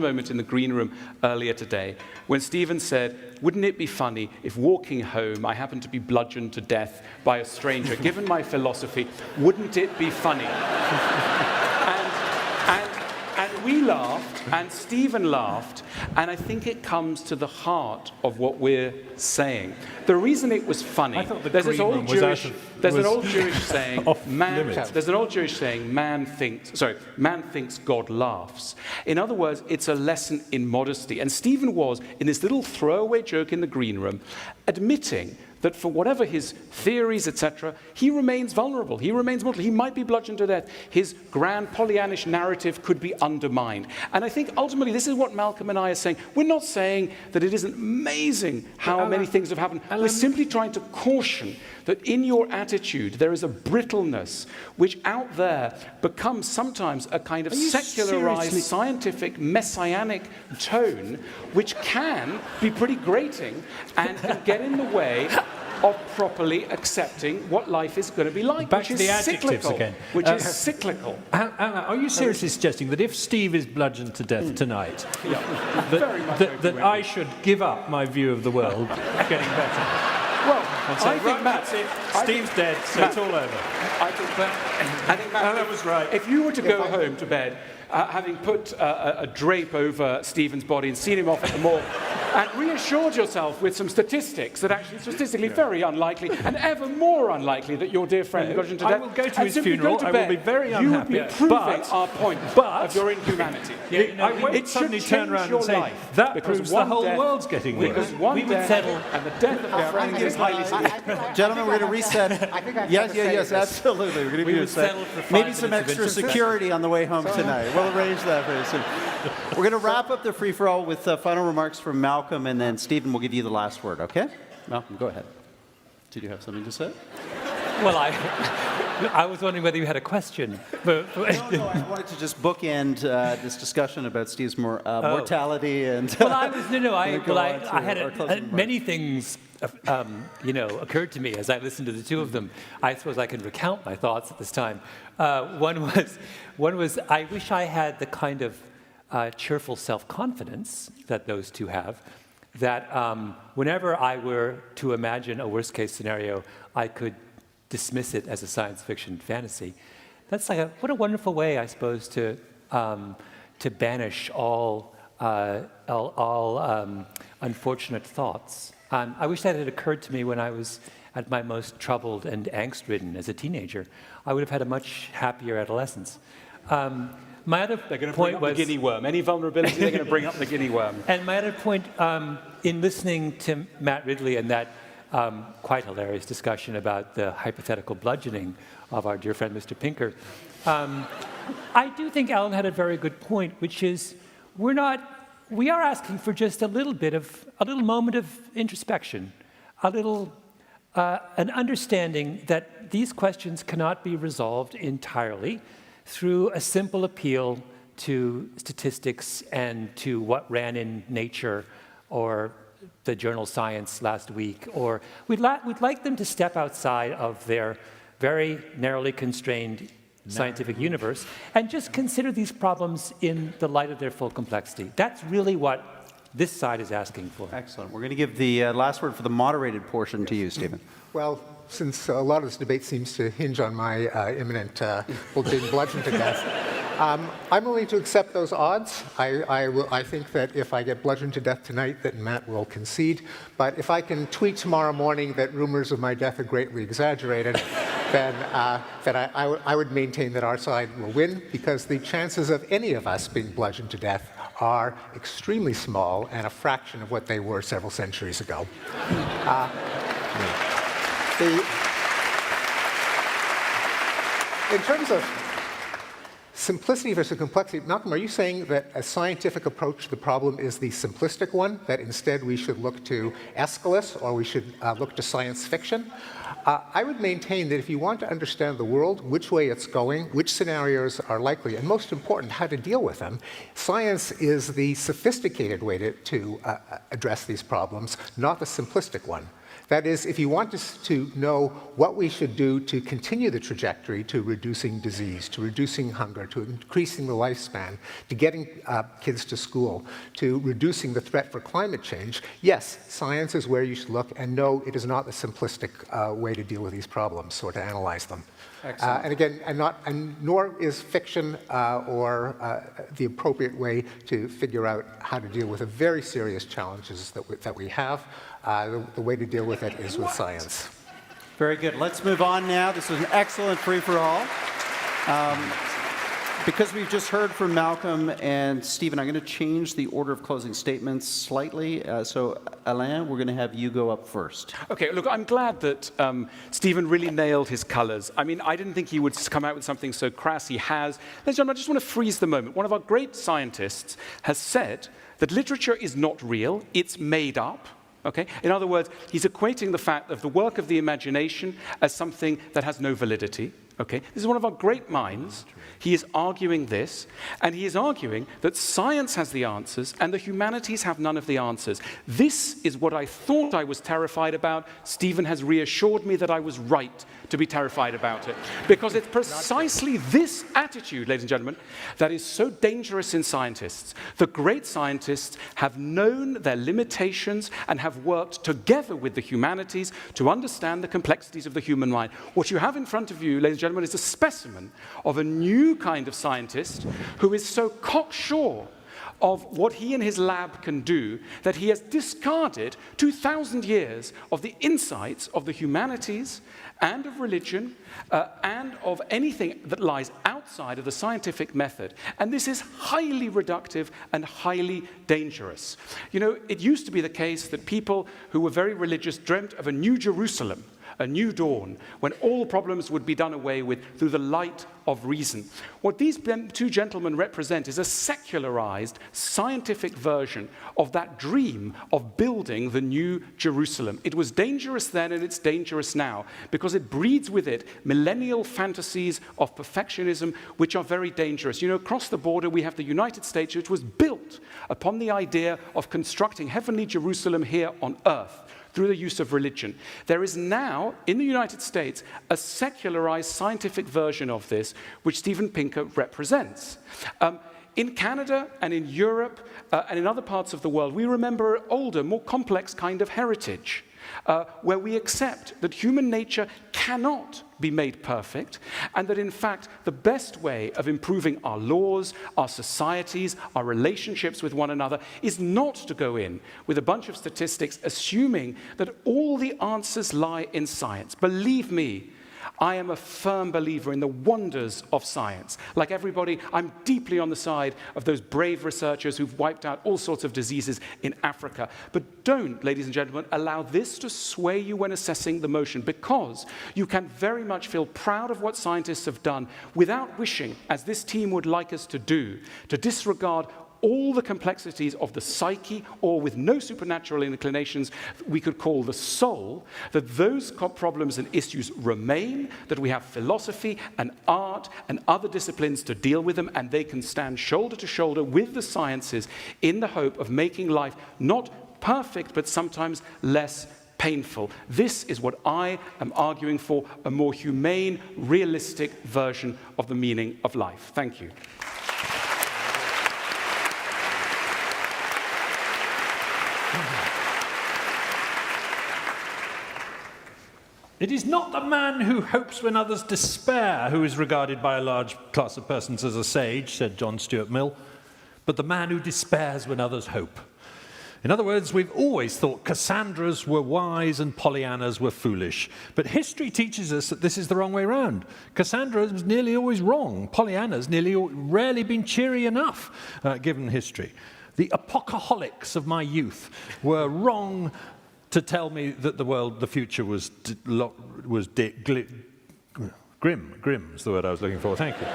moment in the green room earlier today when Stephen said, wouldn't it be funny if walking home I happened to be bludgeoned to death by a stranger? Given my philosophy, wouldn't it be funny? And we laughed, and Stephen laughed, and I think it comes to the heart of what we're saying. The reason it was funny, there's an old Jewish saying, man thinks, God laughs. In other words, it's a lesson in modesty. And Stephen was, in this little throwaway joke in the green room, admitting that for whatever his theories, etc., he remains vulnerable. He remains mortal. He might be bludgeoned to death. His grand Pollyannish narrative could be undermined. And I think ultimately this is what Malcolm and I are saying. We're not saying that it isn't amazing how many things have happened. We're simply trying to caution that in your attitude there is a brittleness which out there becomes sometimes a kind of secularized, scientific, messianic tone which can be pretty grating and can get in the way of properly accepting what life is going to be like, Back to the adjectives again. Which is cyclical. Anna, are you seriously suggesting that if Steve is bludgeoned to death tonight, that I should give up my view of the world getting better? Well, I think that's it. Steve's dead, so it's all over. I think Matt, that was right. If you were to go home to bed, having put a drape over Stephen's body and seen him off at the morgue, and reassured yourself with some statistics that actually statistically very unlikely and ever more unlikely that your dear friend bludgeoned to death. I will go to his funeral. I will be very unhappy. You would be proving our point of your inhumanity. I won't suddenly turn around and say, that proves the whole world's getting worse. Because one death and the death of our friend is highly significant. Gentlemen, we're going to reset. Yes, absolutely. We're going to give you a sec. Maybe some extra security on the way home tonight. We'll arrange that very soon. We're going to wrap up the free-for-all with final remarks from Malcolm, and then Stephen will give you the last word, okay? Malcolm, go ahead. Did you have something to say? Well, I was wondering whether you had a question. No, I wanted to just bookend this discussion about Steve's mortality and. Well, I had many things, occurred to me as I listened to the two of them. I suppose I can recount my thoughts at this time. One was I wish I had the kind of cheerful self-confidence that those two have. That whenever I were to imagine a worst-case scenario, I could dismiss it as a science fiction fantasy. That's what a wonderful way, I suppose, to banish all unfortunate thoughts. I wish that had occurred to me when I was at my most troubled and angst-ridden as a teenager. I would have had a much happier adolescence. My other they're going to point bring up the guinea worm. Any vulnerability, they're going to bring up the guinea worm. And my other point, in listening to Matt Ridley and that quite hilarious discussion about the hypothetical bludgeoning of our dear friend Mr. Pinker, I do think Alan had a very good point, which is we are asking for just a little moment of introspection, an understanding that these questions cannot be resolved entirely through a simple appeal to statistics and to what ran in Nature or the journal Science last week, or we'd like them to step outside of their very narrowly constrained scientific universe and just consider these problems in the light of their full complexity. That's really what this side is asking for. Excellent. We're going to give the last word for the moderated portion to you, Stephen. Well, since a lot of this debate seems to hinge on my imminent being bludgeoned to death, I'm willing to accept those odds. I think that if I get bludgeoned to death tonight, that Matt will concede. But if I can tweet tomorrow morning that rumors of my death are greatly exaggerated, then I would maintain that our side will win, because the chances of any of us being bludgeoned to death are extremely small and a fraction of what they were several centuries ago. In terms of simplicity versus complexity, Malcolm, are you saying that a scientific approach to the problem is the simplistic one, that instead we should look to Aeschylus or we should look to science fiction? I would maintain that if you want to understand the world, which way it's going, which scenarios are likely, and most important, how to deal with them, science is the sophisticated way to address these problems, not the simplistic one. That is, if you want to know what we should do to continue the trajectory to reducing disease, to reducing hunger, to increasing the lifespan, to getting kids to school, to reducing the threat for climate change, yes, science is where you should look, and no, it is not the simplistic way to deal with these problems or to analyze them. And again, nor is fiction or the appropriate way to figure out how to deal with the very serious challenges that we have. The way to deal with it is with science. Very good. Let's move on now. This was an excellent free-for-all. Because we've just heard from Malcolm and Stephen, I'm going to change the order of closing statements slightly. So, Alain, we're going to have you go up first. Okay, look, I'm glad that Stephen really nailed his colors. I mean, I didn't think he would come out with something so crass. He has. Ladies and gentlemen, I just want to freeze the moment. One of our great scientists has said that literature is not real, it's made up. Okay? In other words, he's equating the fact of the work of the imagination as something that has no validity. Okay? This is one of our great minds. He is arguing this, and he is arguing that science has the answers and the humanities have none of the answers. This is what I thought I was terrified about. Stephen has reassured me that I was right to be terrified about it. Because it's precisely this attitude, ladies and gentlemen, that is so dangerous in scientists. The great scientists have known their limitations and have worked together with the humanities to understand the complexities of the human mind. What you have in front of you, ladies and gentlemen, is a specimen of a new kind of scientist who is so cocksure of what he and his lab can do, that he has discarded 2,000 years of the insights of the humanities and of religion and of anything that lies outside of the scientific method. And this is highly reductive and highly dangerous. You know, it used to be the case that people who were very religious dreamt of a new Jerusalem, a new dawn, when all problems would be done away with through the light of reason. What these two gentlemen represent is a secularized, scientific version of that dream of building the new Jerusalem. It was dangerous then and it's dangerous now because it breeds with it millennial fantasies of perfectionism which are very dangerous. You know, across the border we have the United States, which was built upon the idea of constructing heavenly Jerusalem here on earth through the use of religion. There is now, in the United States, a secularized scientific version of this, which Steven Pinker represents. In Canada and in Europe and in other parts of the world, we remember an older, more complex kind of heritage, where we accept that human nature cannot be made perfect, and that in fact the best way of improving our laws, our societies, our relationships with one another is not to go in with a bunch of statistics assuming that all the answers lie in science. Believe me, I am a firm believer in the wonders of science. Like everybody, I'm deeply on the side of those brave researchers who've wiped out all sorts of diseases in Africa. But don't, ladies and gentlemen, allow this to sway you when assessing the motion, because you can very much feel proud of what scientists have done without wishing, as this team would like us to do, to disregard all the complexities of the psyche, or with no supernatural inclinations we could call the soul, that those problems and issues remain, that we have philosophy and art and other disciplines to deal with them, and they can stand shoulder to shoulder with the sciences in the hope of making life not perfect, but sometimes less painful. This is what I am arguing for, a more humane, realistic version of the meaning of life. Thank you. It is not the man who hopes when others despair who is regarded by a large class of persons as a sage, said John Stuart Mill, but the man who despairs when others hope. In other words, we've always thought Cassandras were wise and Pollyannas were foolish. But history teaches us that this is the wrong way around. Cassandra was nearly always wrong. Pollyanna's rarely been cheery enough, given history. The apocalyptics of my youth were wrong to tell me that the future was grim. Grim's the word I was looking for, thank you.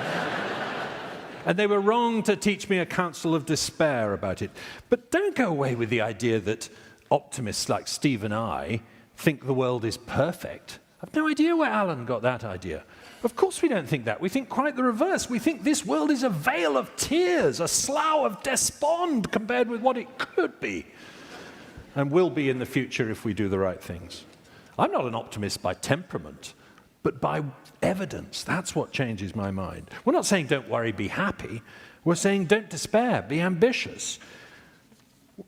And they were wrong to teach me a counsel of despair about it. But don't go away with the idea that optimists like Steve and I think the world is perfect. I've no idea where Alan got that idea. Of course we don't think that. We think quite the reverse. We think this world is a vale of tears, a slough of despond compared with what it could be, and will be in the future if we do the right things. I'm not an optimist by temperament, but by evidence. That's what changes my mind. We're not saying don't worry, be happy. We're saying don't despair, be ambitious.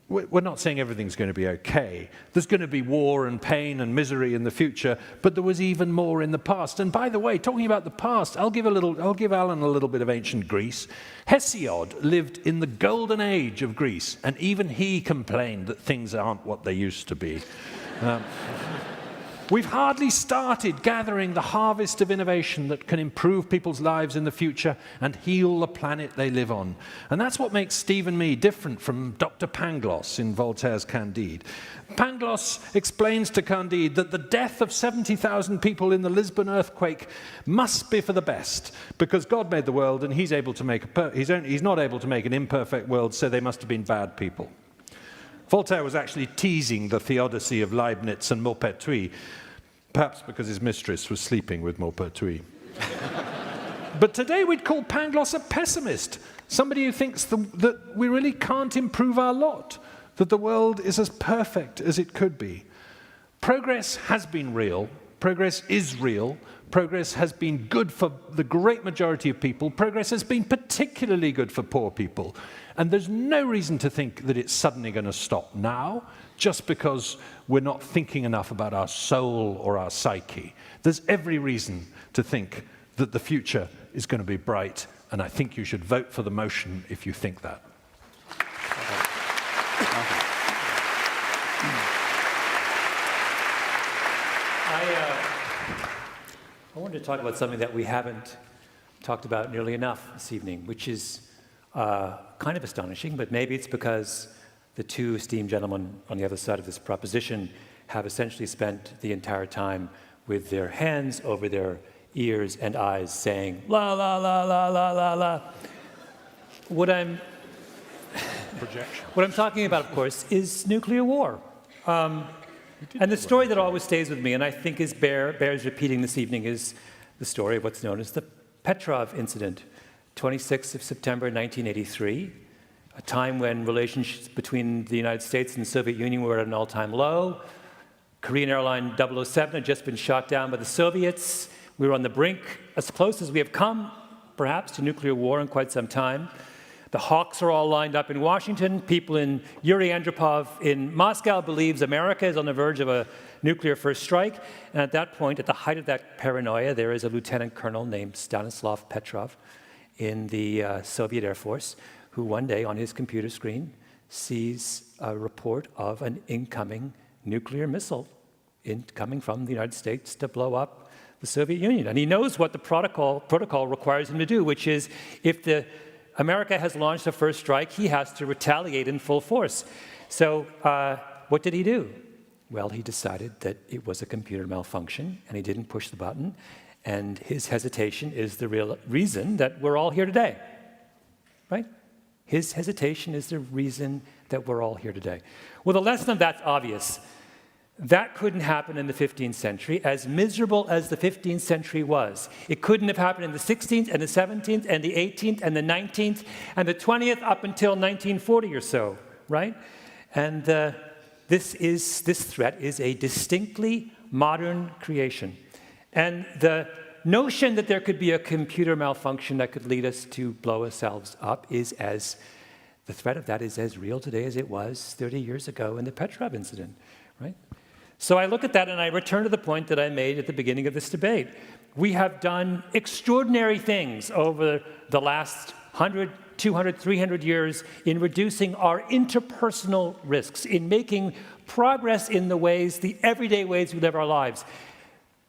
We're not saying everything's going to be okay. There's going to be war and pain and misery in the future, but there was even more in the past. And by the way, talking about the past, I'll give Alan a little bit of ancient Greece. Hesiod lived in the golden age of Greece, and even he complained that things aren't what they used to be. We've hardly started gathering the harvest of innovation that can improve people's lives in the future and heal the planet they live on. And that's what makes Steve and me different from Dr. Pangloss in Voltaire's Candide. Pangloss explains to Candide that the death of 70,000 people in the Lisbon earthquake must be for the best, because God made the world and he's not able to make an imperfect world, so they must have been bad people. Voltaire was actually teasing the theodicy of Leibniz and Maupertuis, perhaps because his mistress was sleeping with Maupertuis. But today we'd call Pangloss a pessimist, somebody who thinks that we really can't improve our lot, that the world is as perfect as it could be. Progress has been real, progress is real, progress has been good for the great majority of people, progress has been particularly good for poor people. And there's no reason to think that it's suddenly going to stop now, just because we're not thinking enough about our soul or our psyche. There's every reason to think that the future is going to be bright, and I think you should vote for the motion if you think that. wanted to talk about something that we haven't talked about nearly enough this evening, which is kind of astonishing, but maybe it's because the two esteemed gentlemen on the other side of this proposition have essentially spent the entire time with their hands over their ears and eyes saying, la, la, la, la, la, la, la. What I'm talking about, of course, is nuclear war. And the story that always stays with me, and I think bears repeating this evening, is the story of what's known as the Petrov incident, 26th of September 1983, a time when relations between the United States and the Soviet Union were at an all-time low. Korean airline 007 had just been shot down by the Soviets. We were on the brink, as close as we have come, perhaps, to nuclear war in quite some time. The hawks are all lined up in Washington. People in Yuri Andropov in Moscow believes America is on the verge of a nuclear first strike. And at that point, at the height of that paranoia, there is a lieutenant colonel named Stanislav Petrov in the Soviet Air Force, who one day on his computer screen sees a report of an incoming nuclear missile coming from the United States to blow up the Soviet Union. And he knows what the protocol requires him to do, which is if America has launched a first strike, he has to retaliate in full force. So what did he do? Well, he decided that it was a computer malfunction, and he didn't push the button. And his hesitation is the real reason that we're all here today, right? His hesitation is the reason that we're all here today. Well, the lesson of that's obvious. That couldn't happen in the 15th century, as miserable as the 15th century was. It couldn't have happened in the 16th and the 17th and the 18th and the 19th and the 20th up until 1940 or so, right? And this threat is a distinctly modern creation. And the notion that there could be a computer malfunction that could lead us to blow ourselves up the threat of that is as real today as it was 30 years ago in the Petrov incident, right? So I look at that and I return to the point that I made at the beginning of this debate. We have done extraordinary things over the last 100, 200, 300 years in reducing our interpersonal risks, in making progress in the everyday ways we live our lives.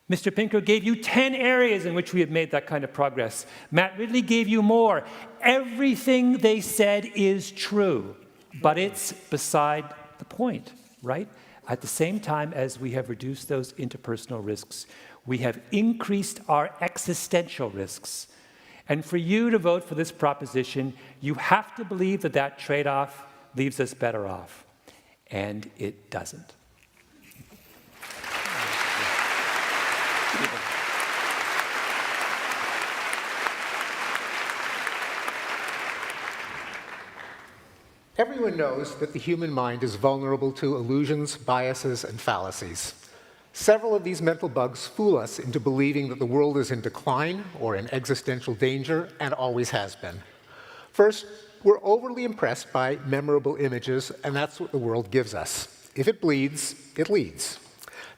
Mr. Pinker gave you 10 areas in which we have made that kind of progress. Matt Ridley gave you more. Everything they said is true, but it's beside the point, right? At the same time as we have reduced those interpersonal risks, we have increased our existential risks. And for you to vote for this proposition, you have to believe that that trade-off leaves us better off. And it doesn't. Everyone knows that the human mind is vulnerable to illusions, biases, and fallacies. Several of these mental bugs fool us into believing that the world is in decline or in existential danger, and always has been. First, we're overly impressed by memorable images, and that's what the world gives us. If it bleeds, it leads.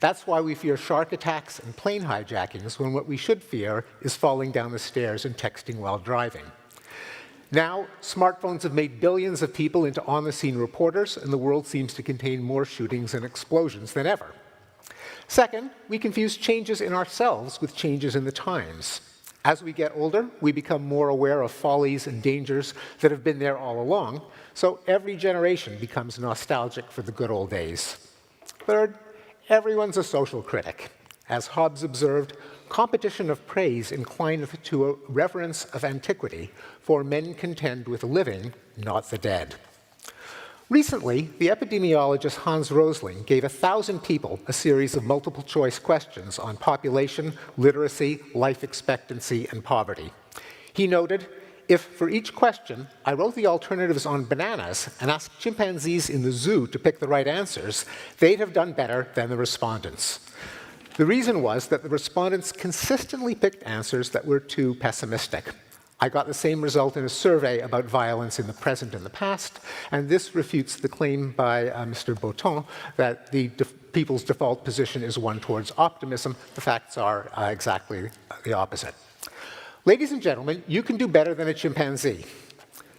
That's why we fear shark attacks and plane hijackings, when what we should fear is falling down the stairs and texting while driving. Now, smartphones have made billions of people into on-the-scene reporters, and the world seems to contain more shootings and explosions than ever. Second, we confuse changes in ourselves with changes in the times. As we get older, we become more aware of follies and dangers that have been there all along, so every generation becomes nostalgic for the good old days. Third, everyone's a social critic. As Hobbes observed, competition of praise inclineth to a reverence of antiquity, for men contend with the living, not the dead. Recently, the epidemiologist Hans Rosling gave 1,000 people a series of multiple-choice questions on population, literacy, life expectancy, and poverty. He noted, if for each question I wrote the alternatives on bananas and asked chimpanzees in the zoo to pick the right answers, they'd have done better than the respondents. The reason was that the respondents consistently picked answers that were too pessimistic. I got the same result in a survey about violence in the present and the past, and this refutes the claim by Mr. Botton that the people's default position is one towards optimism. The facts are exactly the opposite. Ladies and gentlemen, you can do better than a chimpanzee.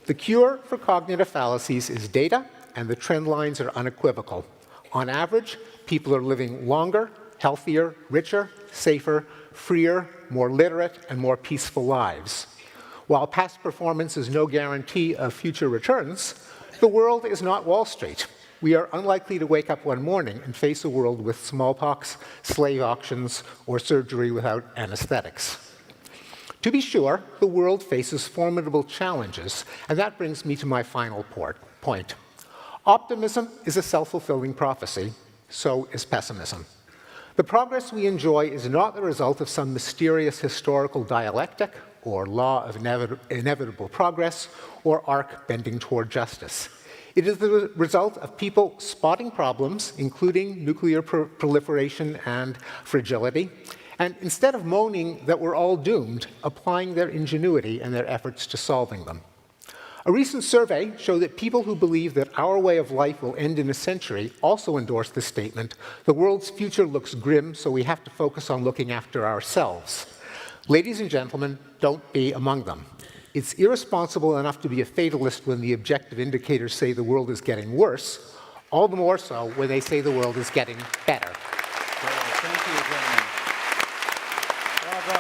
The cure for cognitive fallacies is data, and the trend lines are unequivocal. On average, people are living longer, healthier, richer, safer, freer, more literate, and more peaceful lives. While past performance is no guarantee of future returns, the world is not Wall Street. We are unlikely to wake up one morning and face a world with smallpox, slave auctions, or surgery without anesthetics. To be sure, the world faces formidable challenges, and that brings me to my final point. Optimism is a self-fulfilling prophecy, so is pessimism. The progress we enjoy is not the result of some mysterious historical dialectic or law of inevitable progress or arc bending toward justice. It is the result of people spotting problems, including nuclear proliferation and fragility, and instead of moaning that we're all doomed, applying their ingenuity and their efforts to solving them. A recent survey showed that people who believe that our way of life will end in a century also endorse the statement, the world's future looks grim, so we have to focus on looking after ourselves. Ladies and gentlemen, don't be among them. It's irresponsible enough to be a fatalist when the objective indicators say the world is getting worse, all the more so when they say the world is getting better. Thank you, gentlemen. Bravo.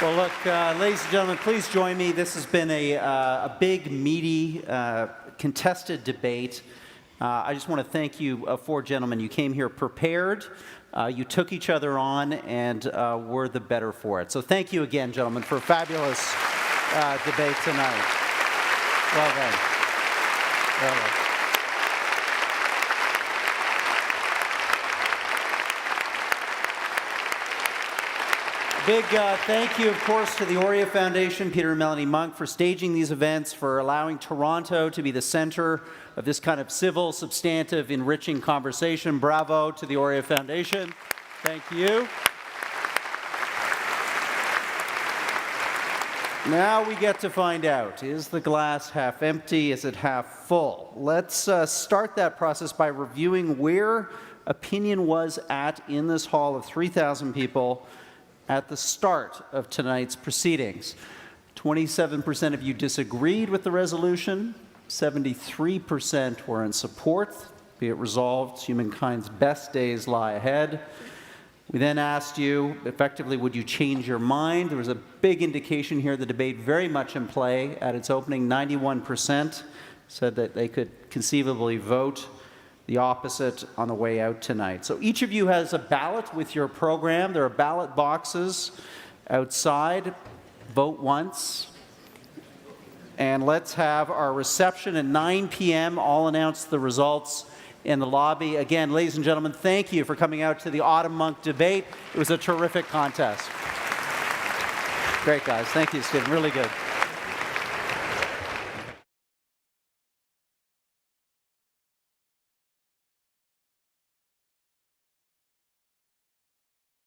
Well, look, ladies and gentlemen, please join me. This has been a big, meaty, contested debate. I just want to thank you four gentlemen. You came here prepared, you took each other on, and we're the better for it. So thank you again, gentlemen, for a fabulous debate tonight. Well done. Well done. Big thank you, of course, to the Aurea Foundation, Peter and Melanie Munk, for staging these events, for allowing Toronto to be the center of this kind of civil, substantive, enriching conversation. Bravo to the Aurea Foundation. Thank you. Now we get to find out, is the glass half empty? Is it half full? Let's start that process by reviewing where opinion was at in this hall of 3,000 people at the start of tonight's proceedings. 27% of you disagreed with the resolution. 73% were in support. Be it resolved, humankind's best days lie ahead. We then asked you, effectively, would you change your mind? There was a big indication here, the debate very much in play. At its opening, 91% said that they could conceivably vote the opposite on the way out tonight. So each of you has a ballot with your program. There are ballot boxes outside. Vote once. And let's have our reception at 9 p.m. I'll announce the results in the lobby. Again, ladies and gentlemen, thank you for coming out to the Autumn Munk debate. It was a terrific contest. Great, guys. Thank you, Stephen. Really good.